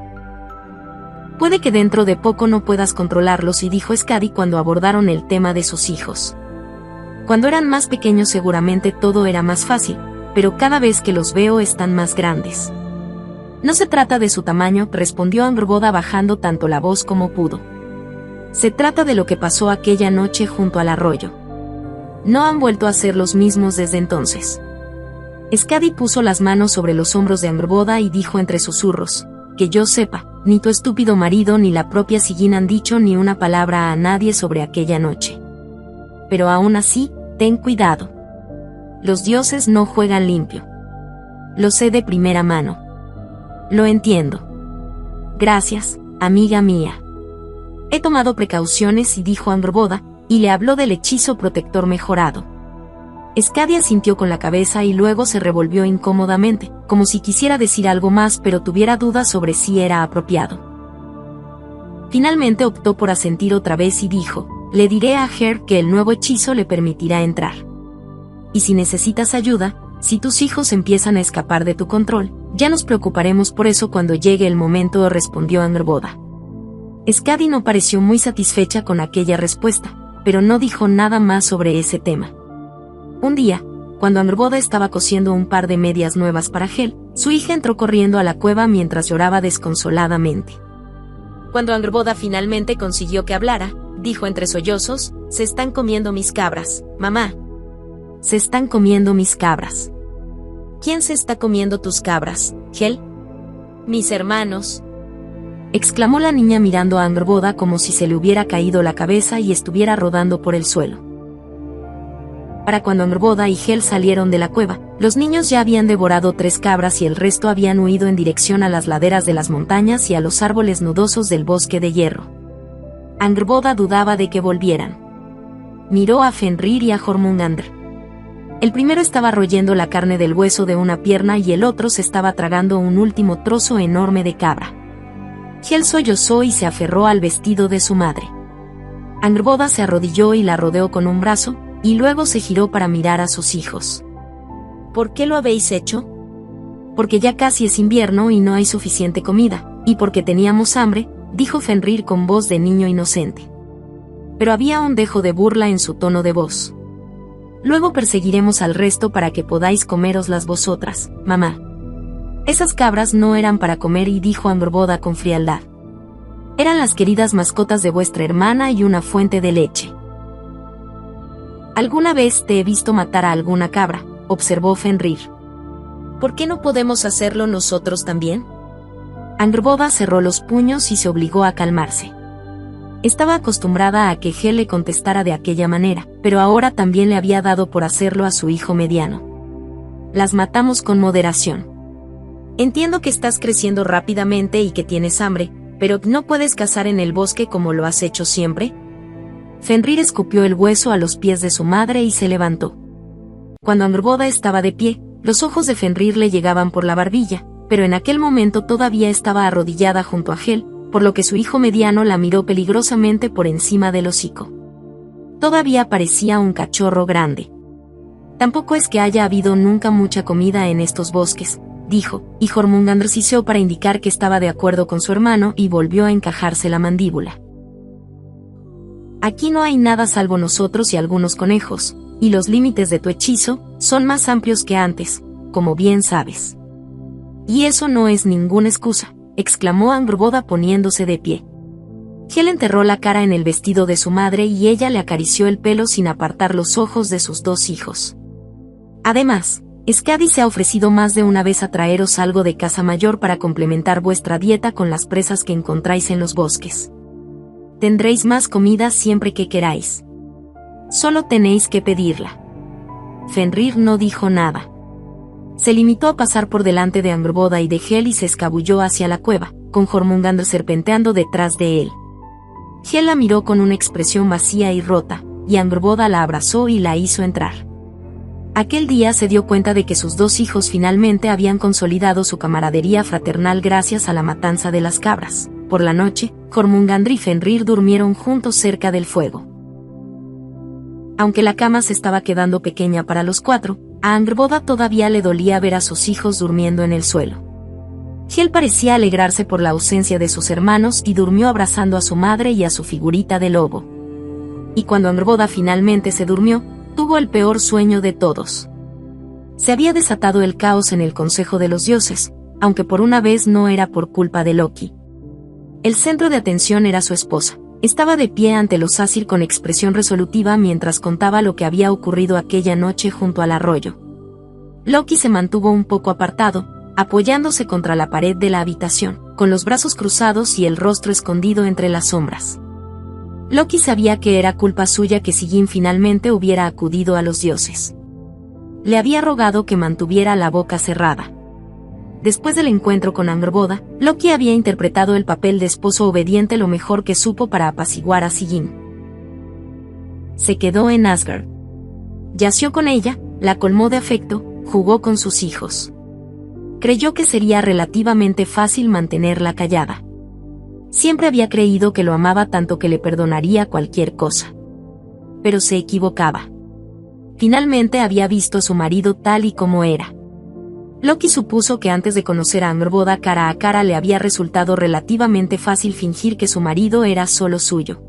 Puede que dentro de poco no puedas controlarlos, y dijo Skadi cuando abordaron el tema de sus hijos. Cuando eran más pequeños seguramente todo era más fácil, pero cada vez que los veo están más grandes. No se trata de su tamaño, respondió Angrboda bajando tanto la voz como pudo. Se trata de lo que pasó aquella noche junto al arroyo. No han vuelto a ser los mismos desde entonces. Skadi puso las manos sobre los hombros de Angrboda y dijo entre susurros: que yo sepa, ni tu estúpido marido ni la propia Sigyn han dicho ni una palabra a nadie sobre aquella noche. Pero aún así, ten cuidado. Los dioses no juegan limpio. Lo sé de primera mano. Lo entiendo. Gracias, amiga mía. He tomado precauciones, y dijo Angrboda, y le habló del hechizo protector mejorado. Skadi asintió con la cabeza y luego se revolvió incómodamente, como si quisiera decir algo más pero tuviera dudas sobre si era apropiado. Finalmente optó por asentir otra vez y dijo: le diré a Her que el nuevo hechizo le permitirá entrar. Y si necesitas ayuda, si tus hijos empiezan a escapar de tu control, ya nos preocuparemos por eso cuando llegue el momento, respondió Angrboda. Skadi no pareció muy satisfecha con aquella respuesta, pero no dijo nada más sobre ese tema. Un día, cuando Angrboda estaba cosiendo un par de medias nuevas para Hel, su hija entró corriendo a la cueva mientras lloraba desconsoladamente. Cuando Angrboda finalmente consiguió que hablara, dijo entre sollozos: se están comiendo mis cabras, mamá. Se están comiendo mis cabras. ¿Quién se está comiendo tus cabras, Hel? Mis hermanos, exclamó la niña mirando a Angrboda como si se le hubiera caído la cabeza y estuviera rodando por el suelo. Para cuando Angrboda y Hel salieron de la cueva, los niños ya habían devorado 3 cabras y el resto habían huido en dirección a las laderas de las montañas y a los árboles nudosos del bosque de hierro. Angrboda dudaba de que volvieran. Miró a Fenrir y a Jormungandr. El primero estaba royendo la carne del hueso de una pierna y el otro se estaba tragando un último trozo enorme de cabra. Hel sollozó y se aferró al vestido de su madre. Angrboda se arrodilló y la rodeó con un brazo, y luego se giró para mirar a sus hijos. ¿Por qué lo habéis hecho? Porque ya casi es invierno y no hay suficiente comida, y porque teníamos hambre, dijo Fenrir con voz de niño inocente. Pero había un dejo de burla en su tono de voz. Luego perseguiremos al resto para que podáis comeroslas vosotras, mamá. Esas cabras no eran para comer, y dijo Angrboda con frialdad. Eran las queridas mascotas de vuestra hermana y una fuente de leche. Alguna vez te he visto matar a alguna cabra, observó Fenrir. ¿Por qué no podemos hacerlo nosotros también? Angrboda cerró los puños y se obligó a calmarse. Estaba acostumbrada a que Hel le contestara de aquella manera, pero ahora también le había dado por hacerlo a su hijo mediano. Las matamos con moderación. Entiendo que estás creciendo rápidamente y que tienes hambre, pero ¿no puedes cazar en el bosque como lo has hecho siempre? Fenrir escupió el hueso a los pies de su madre y se levantó. Cuando Angrboda estaba de pie, los ojos de Fenrir le llegaban por la barbilla, pero en aquel momento todavía estaba arrodillada junto a Hel, por lo que su hijo mediano la miró peligrosamente por encima del hocico. Todavía parecía un cachorro grande. Tampoco es que haya habido nunca mucha comida en estos bosques, dijo, y Jormungandr siseó para indicar que estaba de acuerdo con su hermano y volvió a encajarse la mandíbula. Aquí no hay nada salvo nosotros y algunos conejos, y los límites de tu hechizo son más amplios que antes, como bien sabes. Y eso no es ninguna excusa, exclamó Angrboda poniéndose de pie. Hel enterró la cara en el vestido de su madre y ella le acarició el pelo sin apartar los ojos de sus 2 hijos. Además, Skadi se ha ofrecido más de una vez a traeros algo de caza mayor para complementar vuestra dieta con las presas que encontráis en los bosques. Tendréis más comida siempre que queráis. Solo tenéis que pedirla. Fenrir no dijo nada. Se limitó a pasar por delante de Angrboda y de Hel y se escabulló hacia la cueva, con Jormungandr serpenteando detrás de él. Hel la miró con una expresión vacía y rota, y Angrboda la abrazó y la hizo entrar. Aquel día se dio cuenta de que sus 2 hijos finalmente habían consolidado su camaradería fraternal gracias a la matanza de las cabras. Por la noche, Jormungandr y Fenrir durmieron juntos cerca del fuego. Aunque la cama se estaba quedando pequeña para los 4, a Angrboda todavía le dolía ver a sus hijos durmiendo en el suelo. Hel parecía alegrarse por la ausencia de sus hermanos y durmió abrazando a su madre y a su figurita de lobo. Y cuando Angrboda finalmente se durmió, tuvo el peor sueño de todos. Se había desatado el caos en el Consejo de los Dioses, aunque por una vez no era por culpa de Loki. El centro de atención era su esposa. Estaba de pie ante los Asir con expresión resolutiva mientras contaba lo que había ocurrido aquella noche junto al arroyo. Loki se mantuvo un poco apartado, apoyándose contra la pared de la habitación, con los brazos cruzados y el rostro escondido entre las sombras. Loki sabía que era culpa suya que Sigyn finalmente hubiera acudido a los dioses. Le había rogado que mantuviera la boca cerrada. Después del encuentro con Angrboda, Loki había interpretado el papel de esposo obediente lo mejor que supo para apaciguar a Sigyn. Se quedó en Asgard. Yació con ella, la colmó de afecto, jugó con sus hijos. Creyó que sería relativamente fácil mantenerla callada. Siempre había creído que lo amaba tanto que le perdonaría cualquier cosa. Pero se equivocaba. Finalmente había visto a su marido tal y como era. Loki supuso que antes de conocer a Angrboda cara a cara le había resultado relativamente fácil fingir que su marido era solo suyo.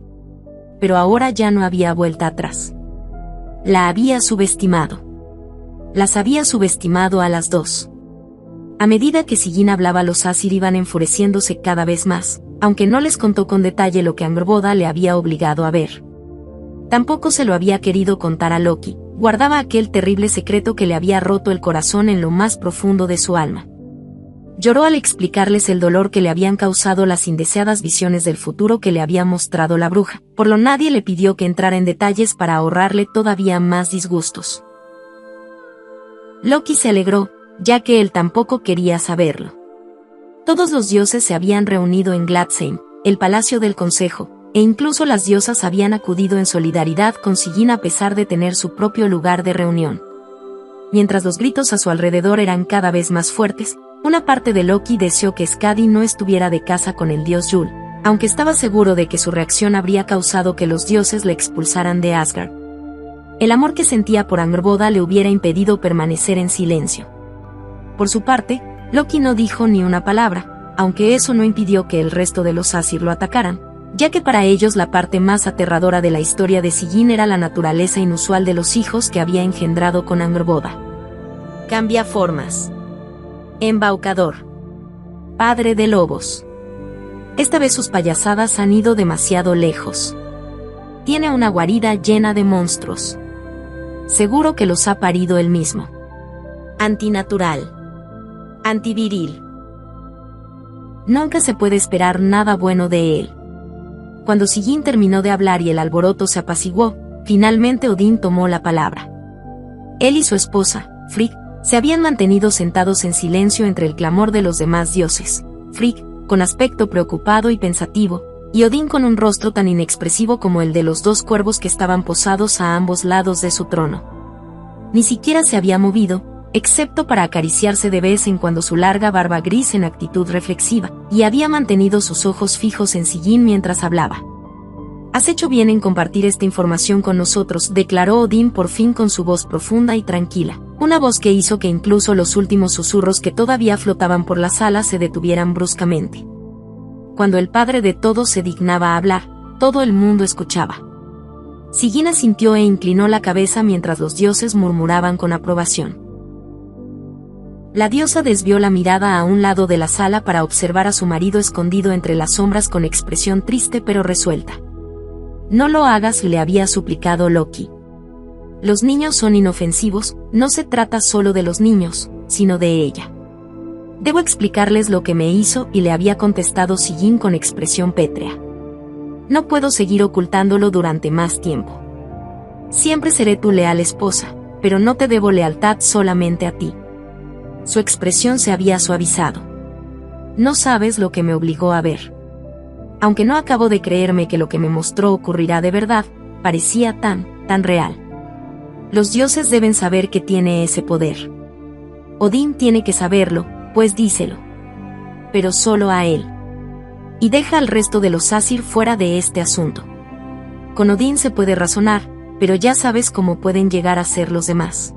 Pero ahora ya no había vuelta atrás. La había subestimado. Las había subestimado a las 2. A medida que Sigyn hablaba, los Asir iban enfureciéndose cada vez más, aunque no les contó con detalle lo que Angrboda le había obligado a ver. Tampoco se lo había querido contar a Loki. Guardaba aquel terrible secreto que le había roto el corazón en lo más profundo de su alma. Lloró al explicarles el dolor que le habían causado las indeseadas visiones del futuro que le había mostrado la bruja, por lo nadie le pidió que entrara en detalles para ahorrarle todavía más disgustos. Loki se alegró, ya que él tampoco quería saberlo. Todos los dioses se habían reunido en Gladsheim, el palacio del consejo, e incluso las diosas habían acudido en solidaridad con Sigyn a pesar de tener su propio lugar de reunión. Mientras los gritos a su alrededor eran cada vez más fuertes, una parte de Loki deseó que Skadi no estuviera de caza con el dios Yul, aunque estaba seguro de que su reacción habría causado que los dioses le expulsaran de Asgard. El amor que sentía por Angrboda le hubiera impedido permanecer en silencio. Por su parte, Loki no dijo ni una palabra, aunque eso no impidió que el resto de los Asir lo atacaran, ya que para ellos la parte más aterradora de la historia de Sigyn era la naturaleza inusual de los hijos que había engendrado con Angrboda. Cambia formas. Embaucador. Padre de lobos. Esta vez sus payasadas han ido demasiado lejos. Tiene una guarida llena de monstruos. Seguro que los ha parido él mismo. Antinatural. Antiviril. Nunca se puede esperar nada bueno de él. Cuando Sigyn terminó de hablar y el alboroto se apaciguó, finalmente Odín tomó la palabra. Él y su esposa, Frigg, se habían mantenido sentados en silencio entre el clamor de los demás dioses. Frigg, con aspecto preocupado y pensativo, y Odín con un rostro tan inexpresivo como el de los 2 cuervos que estaban posados a ambos lados de su trono. Ni siquiera se había movido, excepto para acariciarse de vez en cuando su larga barba gris en actitud reflexiva, y había mantenido sus ojos fijos en Sigyn mientras hablaba. «Has hecho bien en compartir esta información con nosotros», declaró Odín por fin con su voz profunda y tranquila, una voz que hizo que incluso los últimos susurros que todavía flotaban por la sala se detuvieran bruscamente. Cuando el padre de todos se dignaba a hablar, todo el mundo escuchaba. Sigyn asintió e inclinó la cabeza mientras los dioses murmuraban con aprobación. La diosa desvió la mirada a un lado de la sala para observar a su marido escondido entre las sombras con expresión triste pero resuelta. No lo hagas, le había suplicado Loki. Los niños son inofensivos, no se trata solo de los niños, sino de ella. Debo explicarles lo que me hizo, y le había contestado Sillin con expresión pétrea. No puedo seguir ocultándolo durante más tiempo. Siempre seré tu leal esposa, pero no te debo lealtad solamente a ti. Su expresión se había suavizado. No sabes lo que me obligó a ver. Aunque no acabo de creerme que lo que me mostró ocurrirá de verdad, parecía tan real. Los dioses deben saber que tiene ese poder. Odín tiene que saberlo, pues díselo. Pero solo a él. Y deja al resto de los Asir fuera de este asunto. Con Odín se puede razonar, pero ya sabes cómo pueden llegar a ser los demás.